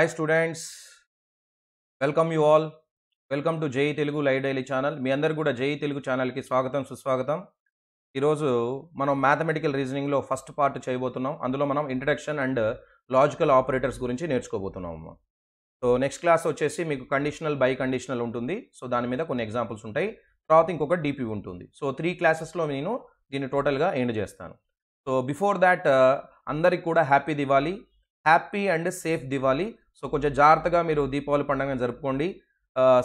Hi students, welcome you all. Welcome to జై Telugu live daily channel. మీ అందరు కూడా జై తెలుగు ఛానల్కి స్వాగతం సుస్వాగతం. ఈరోజు మనం మ్యాథమెటికల్ రీజనింగ్లో ఫస్ట్ పార్ట్ చేయబోతున్నాం. అందులో మనం ఇంట్రడక్షన్ అండ్ లాజికల్ ఆపరేటర్స్ గురించి నేర్చుకోబోతున్నాము. సో నెక్స్ట్ క్లాస్ వచ్చేసి మీకు కండిషనల్ బై కండిషనల్ ఉంటుంది. సో దాని మీద కొన్ని ఎగ్జాంపుల్స్ ఉంటాయి. తర్వాత ఇంకొక డిపి ఉంటుంది. సో 3 క్లాసెస్లో నేను దీన్ని టోటల్గా ఎండ్ చేస్తాను. సో బిఫోర్ దాట్ అందరికి కూడా happy Diwali, happy and safe Diwali. So కొంచెం జాగ్రత్తగా మీరు దీపావళి పండుగను జరుపుకోండి.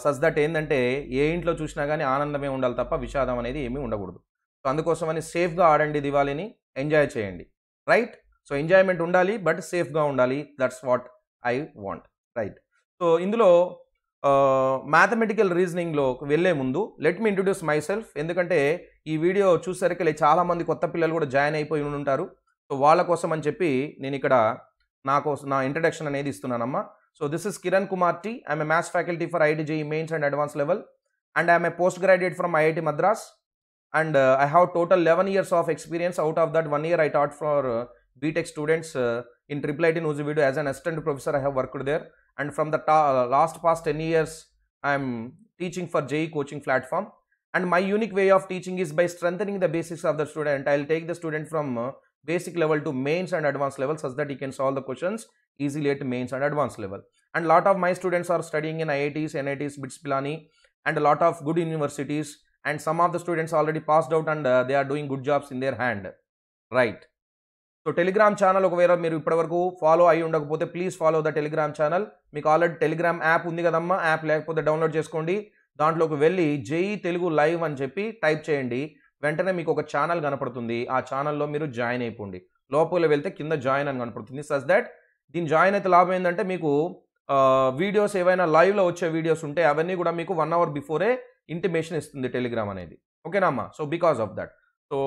సచ్ దట్ ఏంటంటే ఏ ఇంట్లో చూసినా కానీ ఆనందమే ఉండాలి తప్ప విషాదం అనేది ఏమీ ఉండకూడదు. సో అందుకోసమని సేఫ్గా ఆడండి, దివాళీని ఎంజాయ్ చేయండి. రైట్? సో ఎంజాయ్మెంట్ ఉండాలి బట్ సేఫ్గా ఉండాలి. That's what I want. Right? So ఇందులో మ్యాథమెటికల్ రీజనింగ్లో వెళ్ళే ముందు let me introduce my self. ఎందుకంటే ఈ వీడియో చూసరికి చాలామంది కొత్త పిల్లలు కూడా జాయిన్ అయిపోయి ఉంటారు. సో వాళ్ళ కోసం అని చెప్పి నేను ఇక్కడ నా ఇంట్రడక్షన్ అనేది ఇస్తున్నానమ్మా. So this is Kiran Kumar T. I am a maths faculty for IIT JEE Mains and Advanced level, and I am a postgraduate from IIT Madras, and I have total 11 years of experience. Out of that 1 year I taught for BTech students in IIIT Nuzivedu as an assistant professor. I have worked there, and from the last past 10 years I am teaching for JEE coaching platform, and my unique way of teaching is by strengthening the basics of the student. I will take the student from basic level to mains and advanced level such that he can solve the questions easily at mains and advanced level. And lot of my students are studying in IITs, NITs, BITS Pilani, and a lot of good universities, and some of the students already passed out and they are doing good jobs in their hand. Right? So Telegram channel ఒకవేళ మీరు ఇప్పటివరకు follow అయ్యి ఉండకపోతే please follow the Telegram channel. మీకు already Telegram app ఉంది కదమ్మా, app లేకపోతే download చేసుకోండి. దాంట్లోకి వెళ్ళి జై తెలుగు లైవ్ అని చెప్పి టైప్ చేయండి. వెంటనే మీకు ఒక ఛానల్ కనపడుతుంది. ఆ ఛానల్లో మీరు జాయిన్ అయిపోండి. లోపల వెళ్తే కింద జాయిన్ అని కనపడుతుంది. సచ్ దట్ దీని జాయిన్ అయితే లాభం ఏంటంటే మీకు వీడియోస్ ఏవైనా లైవ్లో వచ్చే వీడియోస్ ఉంటే అవన్నీ కూడా మీకు 1 hour బిఫోరే ఇంటిమేషన్ ఇస్తుంది టెలిగ్రామ్ అనేది. ఓకేనా అమ్మా? So because of that so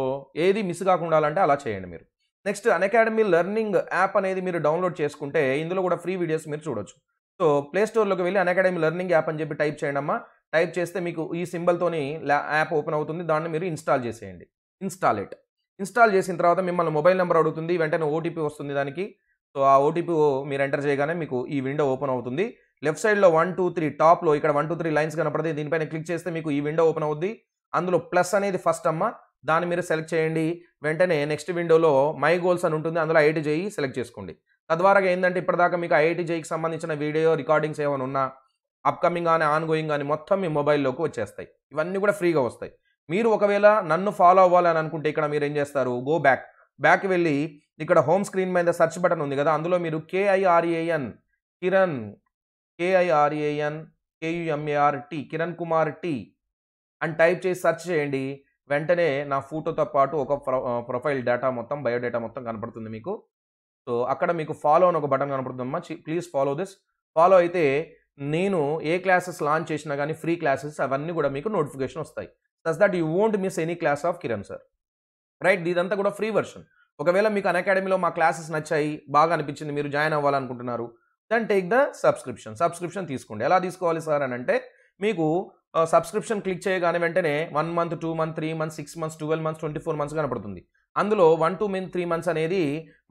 ఏది మిస్ కాకుండా అంటే అలా చేయండి మీరు. నెక్స్ట్ అన్అకాడమీ లెర్నింగ్ యాప్ అనేది మీరు డౌన్లోడ్ చేసుకుంటే ఇందులో కూడా ఫ్రీ వీడియోస్ మీరు చూడొచ్చు. సో ప్లే స్టోర్లోకి వెళ్ళి అన్అకాడమీ లెర్నింగ్ యాప్ అని చెప్పి టైప్ చేయండి అమ్మా. టైప్ చేస్తే మీకు ఈ సింబల్తోని యాప్ ఓపెన్ అవుతుంది. దాన్ని మీరు ఇన్స్టాల్ చేసేయండి. ఇన్స్టాల్ చేసిన తర్వాత మిమ్మల్ని మొబైల్ నెంబర్ అడుగుతుంది. వెంటనే ఓటీపీ వస్తుంది దానికి. సో ఆ ఓటీపీ మీరు ఎంటర్ చేయగానే మీకు ఈ విండో ఓపెన్ అవుతుంది. లెఫ్ట్ సైడ్లో 1 2 3 టాప్లో ఇక్కడ 1 2 3 లైన్స్ కనపడతాయి. దీనిపైన క్లిక్ చేస్తే మీకు ఈ విండో ఓపెన్ అవుద్ది. అందులో ప్లస్ అనేది ఫస్ట్ అమ్మ, దాన్ని మీరు సెలెక్ట్ చేయండి. వెంటనే నెక్స్ట్ విండోలో మై గోల్స్ అని ఉంటుంది. అందులో ఐఐటి జేఈ సెలెక్ట్ చేసుకోండి. తద్వారా ఏంటంటే ఇప్పటిదాకా మీకు ఐఐటి జేఈకి సంబంధించిన వీడియో రికార్డింగ్స్ ఏమైనా ఉన్నా అప్కమింగ్ కానీ ఆన్ గోయింగ్ కానీ మొత్తం మీ మొబైల్లోకి వచ్చేస్తాయి. ఇవన్నీ కూడా ఫ్రీగా వస్తాయి. మీరు ఒకవేళ నన్ను ఫాలో అవ్వాలని అనుకుంటే ఇక్కడ మీరు ఏం చేస్తారు, గో బ్యాక్ వెళ్ళి ఇక్కడ హోమ్ స్క్రీన్ మీద సెర్చ్ బటన్ ఉంది కదా, అందులో మీరు KIRAN Kiran KUMART Kiran Kumar T అని టైప్ చేసి సెర్చ్ చేయండి. వెంటనే నా ఫోటోతో పాటు ఒక ప్రొఫైల్ డేటా మొత్తం, బయోడేటా మొత్తం కనపడుతుంది మీకు. సో అక్కడ మీకు ఫాలో అని ఒక బటన్ కనపడుతుందమ్మా. Please follow this. ఫాలో అయితే నేను ఏ క్లాసెస్ లాంచ్ చేసినా కానీ ఫ్రీ క్లాసెస్ అవన్నీ కూడా మీకు నోటిఫికేషన్ వస్తాయి. Such that you won't miss any class of Kiran sir. Right? ఇదంతా కూడా ఫ్రీ వర్షన్. ఒకవేళ మీకు అన్అకాడమీలో మా క్లాసెస్ నచ్చాయి, బాగా అనిపించింది, మీరు జాయిన్ అవ్వాలనుకుంటున్నారు, దెన్ టేక్ ద సబ్స్క్రిప్షన్ తీసుకోండి. ఎలా తీసుకోవాలి సార్ అని అంటే మీకు సబ్స్క్రిప్షన్ క్లిక్ చేయగానే వెంటనే 1 month 2 month 3 months 6 months 12 months 24 months కనపడుతుంది. అందులో 1 2 3 months అనేది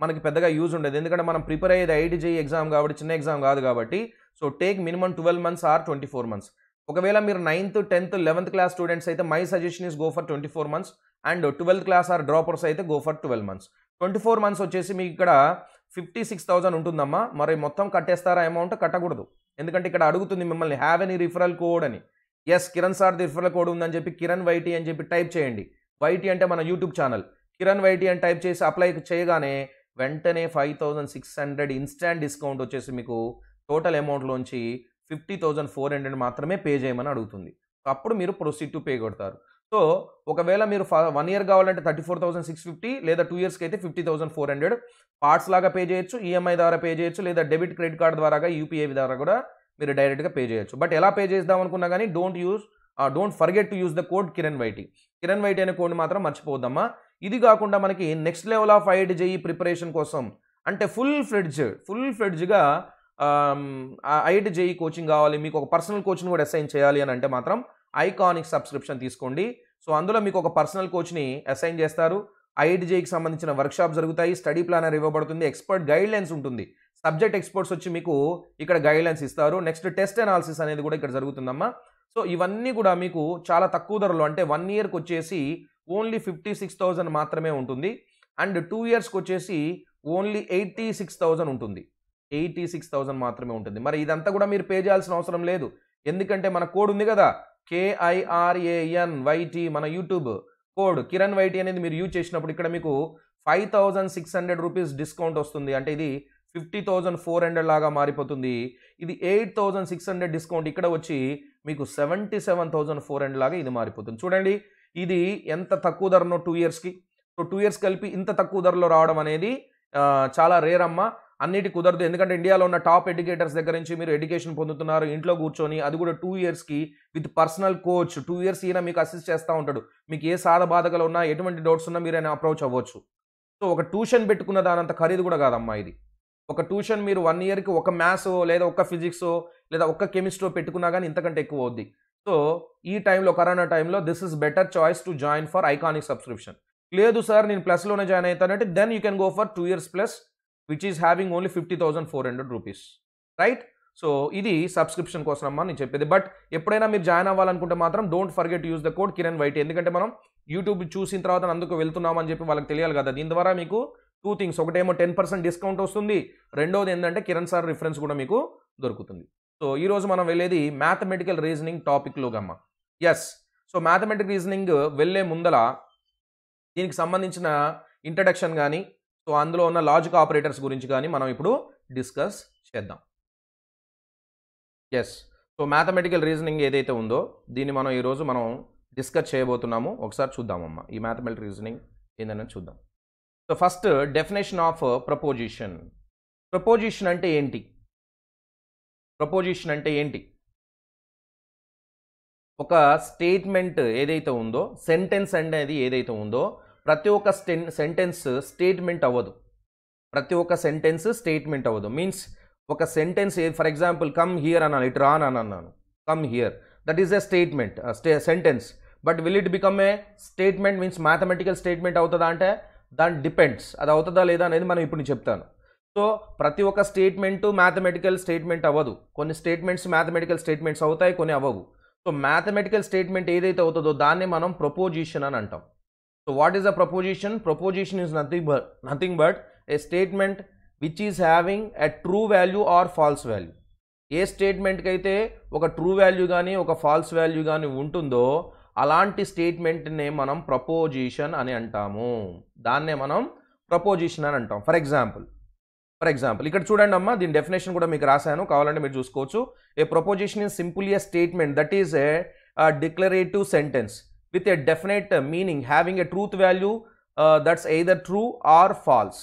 మనకి పెద్దగా యూజ్ ఉండదు. ఎందుకంటే మనం ప్రిపేర్ అయ్యేది ఐఐటి జేఈ ఎగ్జామ్ కాబట్టి, చిన్న ఎగ్జామ్ కాదు కాబట్టి. So take minimum 12 months or 24 months. ఒకవేళ మీరు 9th 10th 11th class students అయితే my suggestion is go for 24 months, and 12th class or droppers అయితే గో ఫర్ 12 months. 24 months వచ్చేసి మీకు ఇక్కడ 56,000 ఉంటుందమ్మా. మరి మొత్తం కట్టేస్తారా అమౌంట్? కట్టకూడదు. ఎందుకంటే ఇక్కడ అడుగుతుంది మిమ్మల్ని హ్యావ్ ఎనీ రిఫరల్ కోడ్ అని. Yes, Kiran sir referral code ఉందని చెప్పి కిరణ్ వైటీ అని చెప్పి టైప్ చేయండి. వైటీ అంటే మన యూట్యూబ్ ఛానల్. కిరణ్ వైటీ అని టైప్ చేసి అప్లై చేయగానే వెంటనే 5,600 ఇన్స్టాంట్ డిస్కౌంట్ వచ్చేసి మీకు టోటల్ అమౌంట్లోంచి 50,400 మాత్రమే పే చేయమని అడుగుతుంది. అప్పుడు మీరు ప్రొసీడ్ టు పే కొడతారు. సో ఒకవేళ మీరు 1 year కావాలంటే 34,650, లేదా 2 yearsకి అయితే 50,400 పార్ట్స్ లాగా పే చేయొచ్చు, ఈఎంఐ ద్వారా పే చేయొచ్చు, లేదా డెబిట్ క్రెడిట్ కార్డ్ ద్వారా యూపీఐ ద్వారా కూడా మీరు డైరెక్ట్గా పే చేయొచ్చు. బట్ ఎలా పే చేద్దాం అనుకున్నా కానీ don't forget to use the code Kiran YT అనే కోడ్ మాత్రం మర్చిపోవద్దమ్మా. ఇది కాకుండా మనకి next level of IIT JEE preparation కోసం అంటే ఫుల్ ఫ్లెడ్జ్గా ఐఐటి జేఈ కోచింగ్ కావాలి, మీకు ఒక పర్సనల్ కోచింగ్ కూడా అసైన్ చేయాలి అని అంటే మాత్రం ఐకానిక్ సబ్స్క్రిప్షన్ తీసుకోండి. సో అందులో మీకు ఒక పర్సనల్ కోచ్ని అసైన్ చేస్తారు. ఐఐటి జేఈకి సంబంధించిన వర్క్షాప్ జరుగుతాయి, స్టడీ ప్లానర్ ఇవ్వబడుతుంది, ఎక్స్పర్ట్ గైడ్ లైన్స్ ఉంటుంది, సబ్జెక్ట్ ఎక్స్పర్ట్స్ వచ్చి మీకు ఇక్కడ గైడ్లైన్స్ ఇస్తారు. నెక్స్ట్ టెస్ట్ అనాలిసిస్ అనేది కూడా ఇక్కడ జరుగుతుందమ్మా. సో ఇవన్నీ కూడా మీకు చాలా తక్కువ ధరలో, అంటే 1 ఇయర్కి వచ్చేసి ఓన్లీ 56,000 మాత్రమే ఉంటుంది. అండ్ 2 ఇయర్స్కి వచ్చేసి ఓన్లీ 86,000 ఉంటుంది. 86,000 మాత్రమే ఉంటుంది. మరి ఇదంతా కూడా మీరు పే చేయాల్సిన అవసరం లేదు. ఎందుకంటే మన కోడ్ ఉంది కదా, KIRANYT, మన యూట్యూబ్ కోడ్ కిరణ్ వైటీ అనేది మీరు యూజ్ చేసినప్పుడు ఇక్కడ మీకు 5,600 రూపీస్ డిస్కౌంట్ వస్తుంది. అంటే ఇది 50,400 లాగా మారిపోతుంది. ఇది 8,600 డిస్కౌంట్ ఇక్కడ వచ్చి మీకు 77,400 లాగా ఇది మారిపోతుంది. చూడండి ఇది ఎంత తక్కువ ధరనో 2 ఇయర్స్కి. సో 2 ఇయర్స్ కలిపి ఇంత తక్కువ ధరలో రావడం అనేది చాలా రేర్ అమ్మ. అన్నిటి కుదరదు. ఎందుకంటే ఇండియాలో ఉన్న టాప్ ఎడ్యుకేటర్స్ దగ్గర నుంచి మీరు ఎడ్యుకేషన్ పొందుతున్నారు ఇంట్లో కూర్చొని, అది కూడా 2 ఇయర్స్కి విత్ పర్సనల్ కోచ్. 2 ఇయర్స్ ఈయన మీకు అసిస్ట్ చేస్తూ ఉంటాడు. మీకు ఏ సాధ బాధకలు ఉన్నా, ఎటువంటి డౌట్స్ ఉన్నా మీరు ఆయన అప్రోచ్ అవ్వచ్చు. సో ఒక ట్యూషన్ పెట్టుకున్న దానంత ఖరీదు కూడా కాదమ్మా ఇది. ఒక ట్యూషన్ మీరు 1 ఇయర్కి ఒక మ్యాథ్స్ లేదా ఒక ఫిజిక్స్ లేదా ఒక కెమిస్ట్రీ పెట్టుకున్నా కానీ ఇంతకంటే ఎక్కువ అవుద్ది. సో ఈ టైంలో, కరోనా టైంలో this is better choice to join for iconic subscription. లేదు సార్ నేను ప్లస్లోనే జాయిన్ అవుతానంటే then you can go for 2 years plus which is having only 50,400 rupees, right. So ఇది సబ్స్క్రిప్షన్ కోసం అమ్మా నేను చెప్పేది. బట్ ఎప్పుడైనా మీరు జాయిన్ అవ్వాలనుకుంటే మాత్రం don't forget use the code Kiran YT. ఎందుకంటే మనం యూట్యూబ్ చూసిన తర్వాత అందుకు వెళ్తున్నామని చెప్పి వాళ్ళకి తెలియాలి కదా. దీని ద్వారా మీకు 2 థింగ్స్, ఒకటేమో 10% డిస్కౌంట్ వస్తుంది, రెండోది ఏంటంటే కిరణ్ సార్ రిఫరెన్స్ కూడా మీకు దొరుకుతుంది. సో ఈరోజు మనం వెళ్ళేది మ్యాథమెటికల్ రీజనింగ్ టాపిక్లోగమ్మ. ఎస్, సో మ్యాథమెటికల్ రీజనింగ్ వెళ్ళే ముందల దీనికి సంబంధించిన ఇంట్రడక్షన్ కానీ, సో అందులో ఉన్న లాజిక్ ఆపరేటర్స్ గురించి కానీ మనం ఇప్పుడు డిస్కస్ చేద్దాం. ఎస్, సో మ్యాథమెటికల్ రీజనింగ్ ఏదైతే ఉందో దీన్ని మనం ఈరోజు మనం డిస్కస్ చేయబోతున్నాము. ఒకసారి చూద్దామమ్మా ఈ మ్యాథమెటికల్ రీజనింగ్ ఏంటనేది చూద్దాం. So first definition of proposition. Proposition అంటే ఏంటి? ప్రపోజిషన్ అంటే ఏంటి? ఒక స్టేట్మెంట్ ఏదైతే ఉందో, సెంటెన్స్ అనేది ఏదైతే ఉందో, ప్రతి ఒక్క సెంటెన్స్ స్టేట్మెంట్ అవ్వదు. ప్రతి ఒక్క సెంటెన్స్ స్టేట్మెంట్ అవ్వదు. మీన్స్ ఒక sentence, for example come here అన్నాను, ఇటు రాన్ అని అన్నాను, come here, that is a statement, sentence. But will it become a statement, means mathematical statement అవుతుందా అంటే దాని డిపెండ్స్, అది అవుతుందా లేదా అనేది మనం ఇప్పుడు నేను చెప్తాను. సో ప్రతి ఒక్క స్టేట్మెంటు మ్యాథమెటికల్ స్టేట్మెంట్ అవ్వదు. కొన్ని స్టేట్మెంట్స్ మ్యాథమెటికల్ స్టేట్మెంట్స్ అవుతాయి, కొన్ని అవ్వవు. సో మ్యాథమెటికల్ స్టేట్మెంట్ ఏదైతే అవుతుందో దాన్ని మనం ప్రపోజిషన్ అని అంటాం. So what is a proposition? Proposition is nothing but a statement which is having a true value or false value. ఏ స్టేట్మెంట్కి అయితే ఒక ట్రూ వాల్యూ కానీ ఒక ఫాల్స్ వాల్యూ కానీ ఉంటుందో అలాంటి స్టేట్మెంట్నే మనం ప్రపోజిషన్ అని అంటాము. దాన్నే మనం ప్రపోజిషన్ అని అంటాం. ఫర్ ఎగ్జాంపుల్ ఇక్కడ చూడండి అమ్మా, దీని డెఫినేషన్ కూడా మీకు రాశాను, కావాలంటే మీరు చూసుకోవచ్చు. A proposition is simply a statement that is a declarative sentence with a definite meaning having a truth value that's either true or false.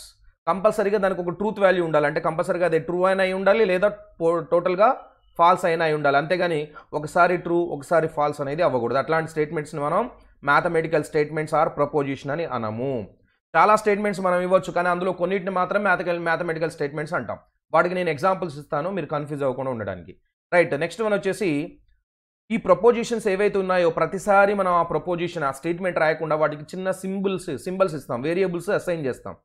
కంపల్సరీగా దానికి ఒక ట్రూత్ వాల్యూ ఉండాలి, అంటే కంపల్సరీగా అది ట్రూ అయినా అయి ఉండాలి లేదా టోటల్గా ఫాల్స్ అయినా అయి ఉండాలి. అంతేగాని ఒకసారి ట్రూ ఒకసారి ఫాల్స్ అనేది అవ్వకూడదు. అట్లాంటి స్టేట్మెంట్స్ని మనం మ్యాథమెటికల్ స్టేట్మెంట్స్ ఆర్ ప్రపోజిషన్ అని అనము. చాలా స్టేట్మెంట్స్ మనం ఇవ్వచ్చు, కానీ అందులో కొన్నిటిని మాత్రం మ్యాథమెటికల్ స్టేట్మెంట్స్ అంటాం. వాటికి నేను ఎగ్జాంపుల్స్ ఇస్తాను మీరు కన్ఫ్యూజ్ అవ్వకుండా ఉండడానికి. రైట్, నెక్స్ట్ వన్ వచ్చేసి ఈ ప్రపోజిషన్స్ ఏవైతే ఉన్నాయో ప్రతిసారి మనం ఆ ప్రపోజిషన్, ఆ స్టేట్మెంట్ రాయకుండా వాటికి చిన్న సింబల్స్ ఇస్తాం, వేరియబుల్స్ అసైన్ చేస్తాం.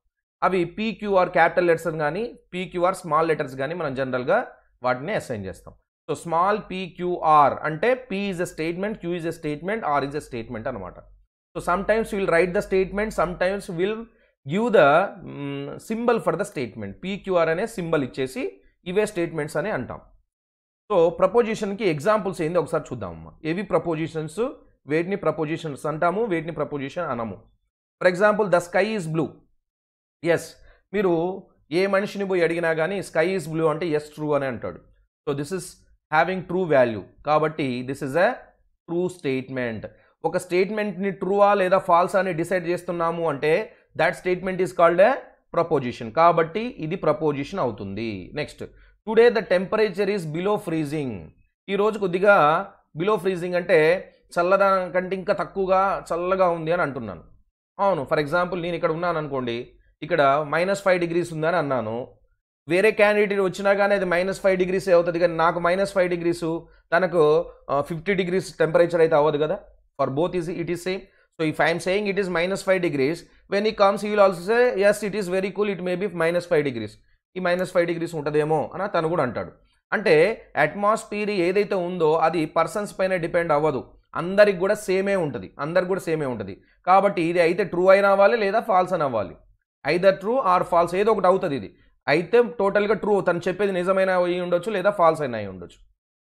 అవి పీక్యూఆర్ క్యాపిటల్ లెటర్స్ కానీ పీక్యూఆర్ స్మాల్ లెటర్స్ కానీ మనం జనరల్గా వాటిని అసైన్ చేస్తాం. సో స్మాల్ పీక్యూఆర్ అంటే P is a statement, Q is a statement, R is a statement అనమాట. So sometimes will write the statement, sometimes will give the symbol for the statement. P Q R అనే symbol ఇచ్చేసి ఇవే statements అని అంటాం. So ప్రపోజిషన్కి examples ఏంది ఒకసారి చూద్దామమ్మా. ఏవి prepositions, వేటిని ప్రపోజిషన్స్ అంటాము, వేటిని ప్రపోజిషన్ అనము. For example the sky is blue. Yes, మీరు ఏ మనిషిని పోయి అడిగినా కానీ స్కై ఈజ్ బ్లూ అంటే ఎస్ ట్రూ అని అంటాడు. So this is having true value, కాబట్టి this is a true statement. ఒక స్టేట్మెంట్ని ట్రూవా లేదా ఫాల్స్ అని డిసైడ్ చేస్తున్నాము అంటే that statement is called a proposition, కాబట్టి ఇది ప్రపోజిషన్ అవుతుంది. Next, today the temperature is below freezing. ఈరోజు కొద్దిగా బిలో ఫ్రీజింగ్ అంటే చల్లదనం కంటే ఇంకా తక్కువగా చల్లగా ఉంది అని అంటున్నాను. అవును, ఫర్ ఎగ్జాంపుల్ నేను ఇక్కడ ఉన్నాను అనుకోండి, ఇక్కడ -5 డిగ్రీస్ ఉందని అన్నాను. వేరే క్యాండిడేట్ వచ్చినా కానీ అది -5 డిగ్రీస్ అవుతుంది, కానీ నాకు -5 డిగ్రీస్, తనకు 50 డిగ్రీస్ టెంపరేచర్ అయితే అవ్వదు కదా. For both it is same. So if I'm saying it is -5 degrees, when he comes he will also say yes it is very cool, it may be -5 degrees. ఈ -5 degrees ఉంటుందేమో అని తను కూడా అంటాడు. అంటే అట్మాస్ఫియర్ ఏదైతే ఉందో అది పర్సన్స్ పైన డిపెండ్ అవ్వదు, అందరికి కూడా సేమే ఉంటుంది. కాబట్టి ఇది అయితే ట్రూ అయినా అవ్వాలి లేదా ఫాల్స్ అని అవ్వాలి. ఐదర్ ట్రూ ఆర్ ఫాల్స్ ఏదో ఒకటి అవుతుంది. ఇది అయితే టోటల్గా ట్రూ, తను చెప్పేది నిజమైన అయి ఉండొచ్చు లేదా ఫాల్స్ అయినా అయి ఉండొచ్చు.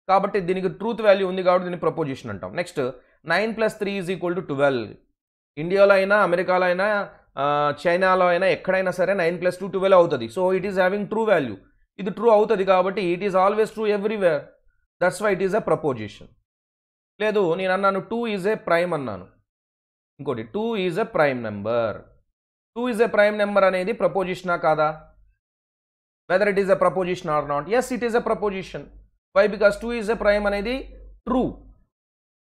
కాబట్టి దీనికి ట్రూత్ వాల్యూ ఉంది కాబట్టి దీన్ని ప్రపోజిషన్ అంటాం. నెక్స్ట్ 9 + 3 = 12. ఇండియాలో అయినా అమెరికాలో అయినా చైనాలో అయినా ఎక్కడైనా సరే 9 + 2 12 అవుతుంది. So it is having true value. ఇది ట్రూ అవుతుంది కాబట్టి it is always true everywhere. That's why it is a proposition. లేదు నేను అన్నాను 2 ఈజ్ ఏ ప్రైమ్ అన్నాను. ఇంకోటి 2 is a prime number. 2 is a prime number అనేది ప్రపోజిషనా కాదా? Whether it is a proposition or not? Yes, it is a proposition. Why? Because 2 is a prime అనేది true.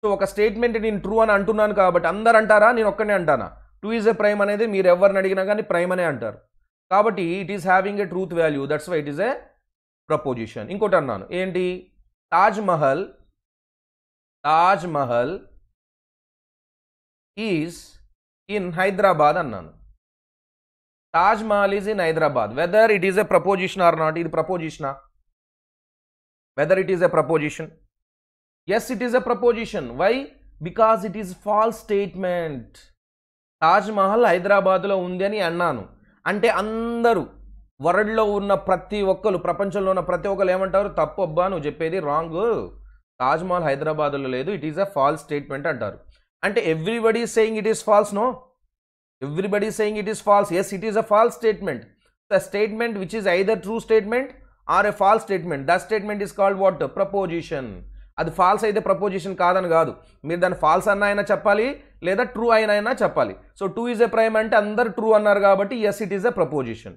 So ఒక స్టేట్మెంట్ నేను true అని అంటున్నాను కాబట్టి అందరు అంటారా, నేను ఒక్కనే అంటానా? 2 ఈజ్ ఎ ప్రైమ్ అనేది మీరు ఎవరిని అడిగినా కానీ ప్రైమ్ అనే అంటారు. కాబట్టి it is having a truth value. That's why it is a proposition. ఇంకోటి అన్నాను ఏంటి? తాజ్ మహల్ ఈజ్ ఇన్ హైదరాబాద్ అన్నాను. Taj Mahal is in Hyderabad. Whether it is a proposition or not? ఇది ప్రపోజిషనా? Whether it is a proposition? Yes, it is a proposition. Why? Because it is false statement. Taj Mahal హైదరాబాద్లో ఉంది అని అన్నాను అంటే అందరూ వరల్డ్లో ఉన్న ప్రతి ఒక్కరు, ప్రపంచంలో ఉన్న ప్రతి ఒక్కరు ఏమంటారు? తప్పు అబ్బా, నువ్వు చెప్పేది రాంగ్, తాజ్ మహల్ హైదరాబాద్లో లేదు, it is a false statement అంటారు. అంటే everybody is saying it is false? No, everybody is saying it is false. Yes, it is a false statement. The statement which is either true statement or a false statement, that statement is called what? Proposition. అది falls అయితే preposition కాదని కాదు, మీరు దాన్ని falls అయినా చెప్పాలి లేదా true అయినా చెప్పాలి. సో 2 ఈజ్ ఎ ప్రైమ్ అంటే అందరు ట్రూ అన్నారు కాబట్టి yes, it is a proposition.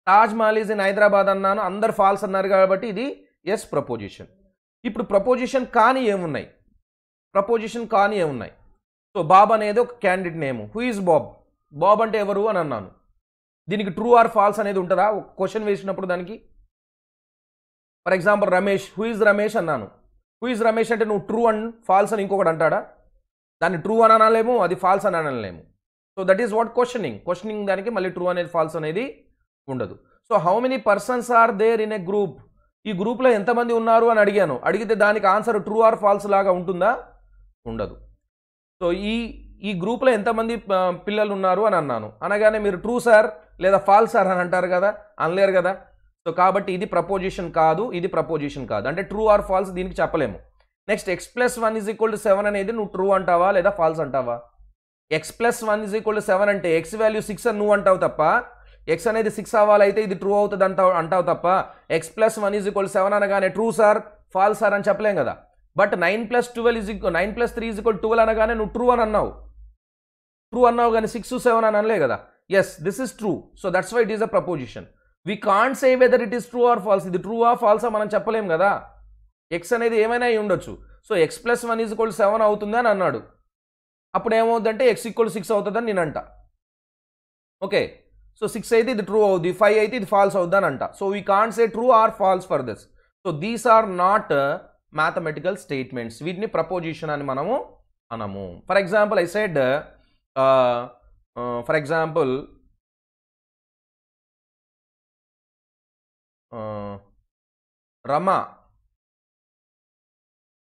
Taj Mahal is in Hyderabad అన్నాను, అందరు ఫాల్స్ అన్నారు కాబట్టి ఇది ఎస్ ప్రపోజిషన్. ఇప్పుడు ప్రపోజిషన్ కానీ ఏమున్నాయి? సో బాబ్ అనేది ఒక candidate name. Who is Bob? Bob అంటే ఎవరు అని అన్నాను. దీనికి ట్రూ ఆర్ ఫాల్స్ అనేది ఉంటుందా ఒక క్వశ్చన్ వేసినప్పుడు? దానికి for example Ramesh, who is Ramesh అన్నాను. హూ ఈజ్ రమేష్ అంటే నువ్వు ట్రూ అండ్ ఫాల్స్ అని ఇంకొకటి అంటాడా? దాన్ని ట్రూ అని అనలేము, అది ఫాల్స్ అని అనలేము. So that is what questioning దానికి మళ్ళీ ట్రూ అనేది ఫాల్స్ అనేది ఉండదు. So how many persons are there in a group? ఈ గ్రూప్లో ఎంతమంది ఉన్నారు అని అడిగాను. అడిగితే దానికి ఆన్సర్ ట్రూ ఆర్ ఫాల్స్ లాగా ఉంటుందా? ఉండదు. సో ఈ గ్రూప్లో ఎంతమంది పిల్లలు ఉన్నారు అని అన్నాను. అనగానే మీరు ట్రూ సార్ లేదా ఫాల్స్ సార్ అని అంటారు కదా, అనలేరు కదా. సో కాబట్టి ఇది ప్రపోజిషన్ కాదు, ఇది ప్రపోజిషన్ కాదు. అంటే ట్రూ ఆర్ ఫాల్స్ దీనికి చెప్పలేము. నెక్స్ట్ x+1 = 7 అనేది నువ్వు ట్రూ అంటావా లేదా ఫాల్స్ అంటావా? x+1 = 7 అంటే x వాల్యూ 6 అని నువ్వు అంటావు తప్ప, x అనేది 6 అవ్వాలైతే ఇది ట్రూ అవుతుంది అంటావు తప్ప, x+1 = 7 అనగానే ట్రూ సార్ ఫాల్స్ సార్ అని చెప్పలేం కదా. బట్ 9 + 3 = 12 అనగానే నువ్వు ట్రూ అని అన్నావు కానీ 6 7 అని అనలే కదా. Yes, this is true. So that's why it is a proposition. We can't say whether it is true or false. ఇది ట్రూ ఆ ఫాల్సా మనం చెప్పలేం కదా. ఎక్స్ అనేది ఏమైనా అయి ఉండొచ్చు. సో x+1 = 7 అవుతుంది అని అన్నాడు. అప్పుడు ఏమవుతుందంటే x = 6 అవుతుందని నేను అంట. ఓకే, సో 6 అయితే ఇది ట్రూ అవుతుంది, 5 అయితే ఇది ఫాల్స్ అవుతుంది అని అంట. So we can't say true or false for this. So these are not mathematical statements. వీటిని ప్రపోజిషన్ అని మనము అనము. For example I said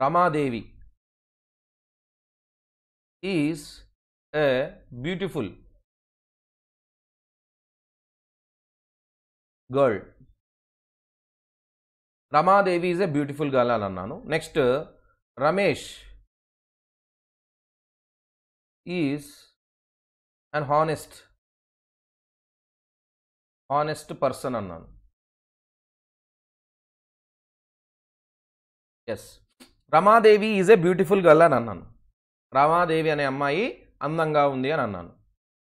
Ramadevi is a beautiful girl. Ramadevi is a beautiful girl అని అన్నాను. Next Ramesh is and honest person అన్నాను. Yes, Ramadevi is a beautiful girl అని అన్నాను. రమాదేవి అనే అమ్మాయి అందంగా ఉంది అని అన్నాను.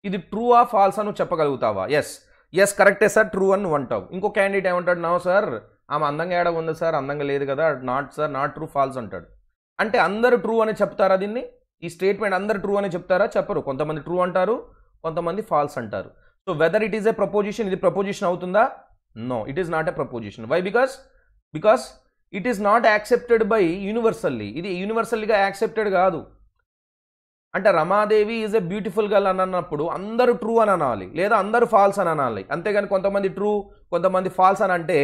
ఇది ట్రూ ఆ ఫాల్స్ అని చెప్పగలుగుతావా? ఎస్ కరెక్టే సార్, ట్రూ అని నువ్వు అంటావు. ఇంకో క్యాండిడేట్ ఏమంటాడు? నో సార్, ఆమె అందంగా ఏడ ఉంది సార్, అందంగా లేదు కదా, not sir, not true, false అంటాడు. అంటే అందరూ ట్రూ అని చెప్తారా? దీన్ని, ఈ స్టేట్మెంట్ అందరు ట్రూ అని చెప్తారా? చెప్పరు. కొంతమంది ట్రూ అంటారు, కొంతమంది ఫాల్స్ అంటారు. So whether it is a proposition, ఇది ప్రపోజిషన్ అవుతుందా? No, it is not a proposition. Why? Because it is not accepted by universally. ఇది యూనివర్సల్లీగా యాక్సెప్టెడ్ కాదు. అంటే Ramadevi is a beautiful girl అని అన్నప్పుడు అందరూ ట్రూ అని అనాలి లేదా అందరూ ఫాల్స్ అని అనాలి. అంతేగాని కొంతమంది ట్రూ కొంతమంది ఫాల్స్ అని అంటే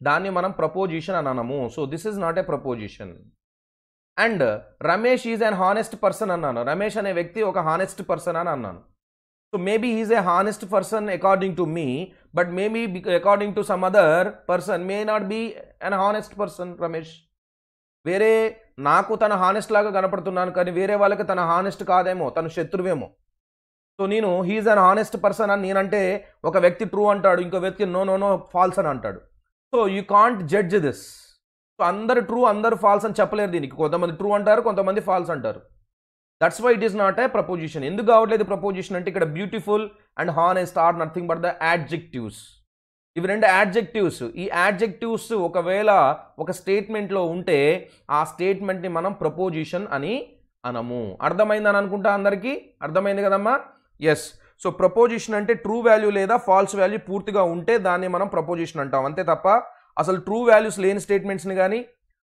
దాన్ని మనం ప్రపోజిషన్ అని అనము. So this is not a proposition. And Ramesh is an honest person అన్నాను. రమేష్ అనే వ్యక్తి ఒక హానెస్ట్ పర్సన్ అని అన్నాను. So maybe he is a honest person according to me, but maybe according to some other person may not be an honest person Ramesh. వేరే నాకు తన హానెస్ట్ లాగా కనపడుతున్నాను, కానీ వేరే వాళ్ళకి తన హానెస్ట్ కాదేమో, తను శత్రువేమో. సో నేను హీఈస్ అన్ హానెస్ట్ పర్సన్ అని నేనంటే ఒక వ్యక్తి ట్రూ అంటాడు, ఇంకో వ్యక్తి నో నో నో ఫాల్స్ అని అంటాడు. So you can't judge this. So అందరు ట్రూ అందరు ఫాల్స్ అని చెప్పలేరు దీనికి. కొంతమంది ట్రూ అంటారు, కొంతమంది ఫాల్స్ అంటారు. That's why it is not a proposition. ఎందుకు కావట్లేదు ప్రపోజిషన్ అంటే ఇక్కడ beautiful and honest are nothing but the adjectives. ఇవి రెండు యాడ్జెక్టివ్స్. ఈ యాడ్జెక్టివ్స్ ఒకవేళ ఒక స్టేట్మెంట్లో ఉంటే ఆ స్టేట్మెంట్ని మనం ప్రపోజిషన్ అని అనము. అర్థమైందని అనుకుంటా అందరికీ? అర్థమైంది కదమ్మా? ఎస్. సో ప్రపోజిషన్ అంటే ట్రూ వాల్యూ లేదా ఫాల్స్ వాల్యూ పూర్తిగా ఉంటే దాన్ని మనం ప్రపోజిషన్ అంటాం. అంతే తప్ప అసలు ట్రూ వాల్యూస్ లేని స్టేట్మెంట్స్ని కానీ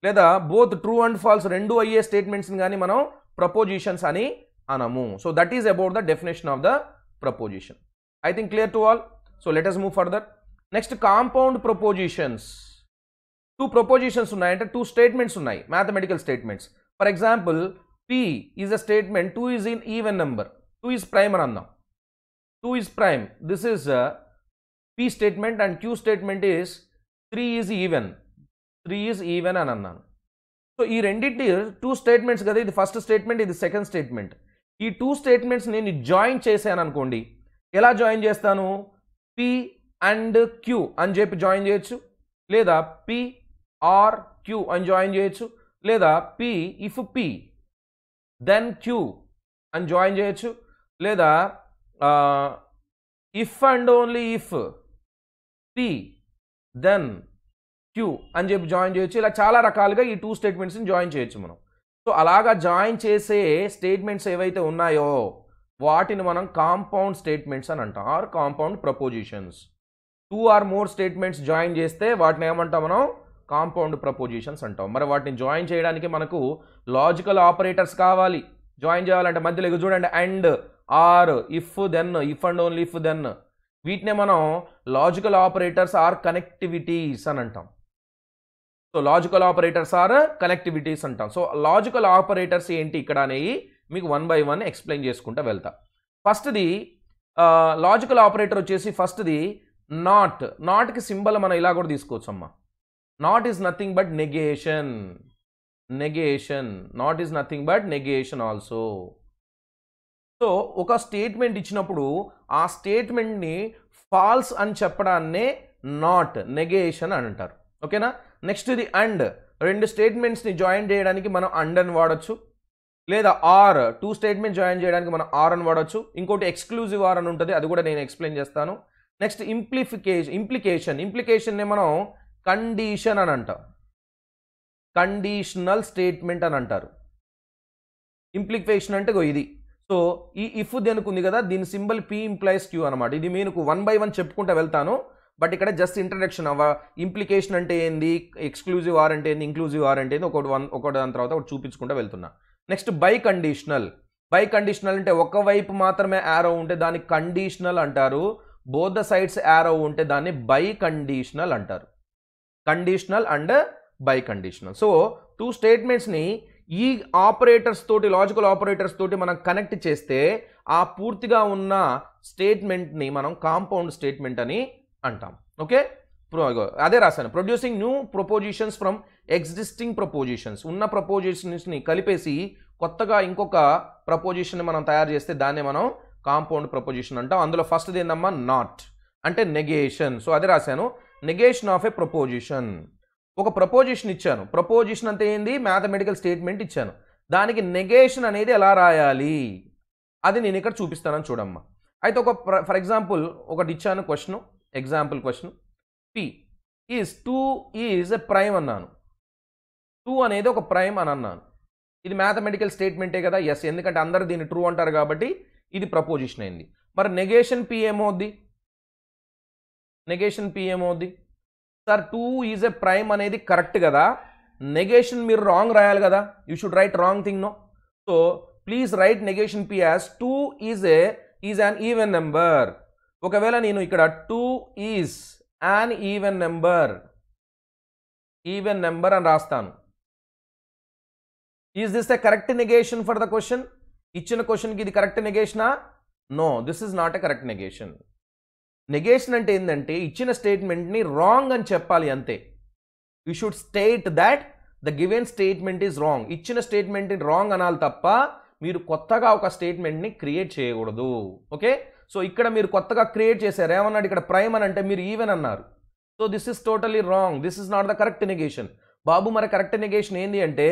లేదా బోత్ ట్రూ అండ్ ఫాల్స్ రెండు అయ్యే స్టేట్మెంట్స్ని కానీ మనం ప్రపోజిషన్స్ అని అనము. So that is about the definition of the proposition. I think clear to all. So let us move further. Next compound propositions. 2 propositions ఉన్నాయి, అంటే 2 స్టేట్మెంట్స్ ఉన్నాయి, mathematical statements. For example P is a statement 2 is in even number. 2 is prime అని అందాం. 2 is prime. This is P statement and Q statement is 3 is even. 3 is even అని అన్నాను. So ఈ రెండింటి 2 statements కదా, ఇది first statement, ఇది second statement. ఈ 2 స్టేట్మెంట్స్ నేను జాయిన్ చేశాను అనుకోండి. ఎలా జాయిన్ చేస్తాను? P అండ్ Q అని చెప్పి జాయిన్ చేయొచ్చు, లేదా P ఆర్ Q అని జాయిన్ చేయొచ్చు, లేదా P if P then Q అని జాయిన్ చేయొచ్చు, లేదా if and only if P then Q అని చెప్పి జాయిన్ చేయొచ్చు. ఇలా చాలా రకాలుగా ఈ 2 స్టేట్మెంట్స్ని జాయిన్ చేయొచ్చు మనం. సో అలాగా జాయిన్ చేసే స్టేట్మెంట్స్ ఏవైతే ఉన్నాయో వాటిని మనం కాంపౌండ్ స్టేట్మెంట్స్ అని అంటాం, or compound propositions. 2 or more statements join చేస్తే వాటిని ఏమంటాం మనం? కాంపౌండ్ ప్రపోజిషన్స్ అంటాం. మరి వాటిని జాయిన్ చేయడానికి మనకు లాజికల్ ఆపరేటర్స్ కావాలి. జాయిన్ చేయాలంటే మధ్యలో ఇక చూడండి, and, or, if, then, if and only if, then, వీటినే మనం లాజికల్ ఆపరేటర్స్ ఆర్ కనెక్టివిటీస్ అని అంటాం. So logical operators or connectivities అంటాం. సో లాజికల్ ఆపరేటర్స్ ఏంటి ఇక్కడ అనేవి మీకు 1 by 1 ఎక్స్ప్లెయిన్ చేసుకుంటూ వెళ్తా. ఫస్ట్ది లాజికల్ ఆపరేటర్ వచ్చేసి ఫస్ట్ది నాట్. నాట్కి సింబల్ మనం ఇలా కూడా తీసుకోవచ్చు అమ్మా. Not is nothing but negation. Negation. Not is nothing but negation also. So ఒక స్టేట్మెంట్ ఇచ్చినప్పుడు ఆ స్టేట్మెంట్ని ఫాల్స్ అని చెప్పడాన్నే నాట్, నెగేషన్ అని అంటారు. ఓకేనా? నెక్స్ట్ ఇది అండ్. 2 స్టేట్మెంట్స్ని జాయిన్ చేయడానికి మనం అండ్ అని వాడచ్చు, లేదా ఆర్. 2 స్టేట్మెంట్ జాయిన్ చేయడానికి మనం ఆర్ అని వాడచ్చు. ఇంకోటి ఎక్స్క్లూజివ్ ఆర్ అని ఉంటుంది, అది కూడా నేను ఎక్స్ప్లెయిన్ చేస్తాను. నెక్స్ట్ ఇంప్లికేషన్ని మనం కండిషన్ అని అంటాం, కండిషనల్ స్టేట్మెంట్ అని అంటారు. ఇంప్లికేషన్ అంటే ఇది. సో ఈ ఇఫ్ దేనికి ఉంది కదా, దీని సింబల్ P ఇంప్లైస్ Q అనమాట. ఇది మీకు 1 by 1 చెప్పుకుంటూ వెళ్తాను, బట్ ఇక్కడ జస్ట్ ఇంట్రడక్షన్. ఇంప్లికేషన్ అంటే ఏంది, ఎక్స్క్లూజివ్ ఆర్ అంటే ఏంది, ఇంక్లూజివ్ ఆర్ అంటే ఏంది, ఒకటి దాని తర్వాత ఒకటి చూపించుకుంటూ వెళ్తున్నా. Next by conditional. By conditional అంటే ఒకవైపు మాత్రమే యారో ఉంటే దాన్ని కండిషనల్ అంటారు. బోత్ ద సైడ్స్ యారో ఉంటే దాన్ని బై కండిషనల్ అంటారు. Conditional and by conditional. So 2 స్టేట్మెంట్స్ని ఈ ఆపరేటర్స్ తోటి, లాజికల్ ఆపరేటర్స్ తోటి మనం కనెక్ట్ చేస్తే ఆ పూర్తిగా ఉన్న స్టేట్మెంట్ని మనం కాంపౌండ్ స్టేట్మెంట్ అని అంటాం. ఓకే? అదే రాశాను, producing new prepositions from existing prepositions. ఉన్న ప్రపోజిషన్స్ని కలిపేసి కొత్తగా ఇంకొక ప్రపోజిషన్ మనం తయారు చేస్తే దాన్ని మనం కాంపౌండ్ ప్రపోజిషన్ అంటాం. అందులో ఫస్ట్ది ఏందమ్మా? నాట్ అంటే నెగేషన్. సో అదే రాశాను, నెగేషన్ ఆఫ్ ఏ ప్రపోజిషన్. ఒక ప్రపోజిషన్ ఇచ్చాను. ప్రపోజిషన్ అంటే ఏంది? మ్యాథమెటికల్ స్టేట్మెంట్ ఇచ్చాను. దానికి నెగేషన్ అనేది ఎలా రాయాలి అది నేను ఇక్కడ చూపిస్తానని చూడమ్మా. అయితే ఫర్ ఎగ్జాంపుల్ ఒకటి ఇచ్చాను question, example question. P is 2 is a prime అన్నాను. 2 అనేది ఒక ప్రైమ్ అని అన్నాను. ఇది మ్యాథమెటికల్ స్టేట్మెంటే కదా? ఎస్, ఎందుకంటే అందరు దీన్ని ట్రూ అంటారు కాబట్టి ఇది ప్రపోజిషన్ అయింది. మరి నెగేషన్ P ఏమవుద్ది? నెగేషన్ P ఏమవుద్ది? సార్ 2 ఈజ్ ఎ ప్రైమ్ అనేది కరెక్ట్ కదా, నెగేషన్ మీరు రాంగ్ రాయాలి కదా. You should write wrong thing, no? So please write negation P as 2 is an even number. ఒకవేళ నేను ఇక్కడ 2 ఈజ్ యాన్ ఈవెన్ నెంబర్ అని రాస్తాను. Is this a correct negation for the question? ఇచ్చిన క్వశ్చన్కి ఇది కరెక్ట్ నెగేషనా? No, this is not a correct negation. Negation అంటే ఏంటంటే ఇచ్చిన స్టేట్మెంట్ని రాంగ్ అని చెప్పాలి అంతే. You should state that the given statement is wrong. ఇచ్చిన స్టేట్మెంట్ని రాంగ్ అనాలి తప్ప మీరు కొత్తగా ఒక స్టేట్మెంట్ని క్రియేట్ చేయకూడదు. ఓకే, సో ఇక్కడ మీరు కొత్తగా క్రియేట్ చేశారు. ఏమన్నాడు ఇక్కడ? ప్రైమ్ అని అంటే మీరు ఈవెన్ అన్నారు. So this is totally wrong. This is not the correct negation. బాబు మరి కరెక్ట్ నెగేషన్ ఏంటి అంటే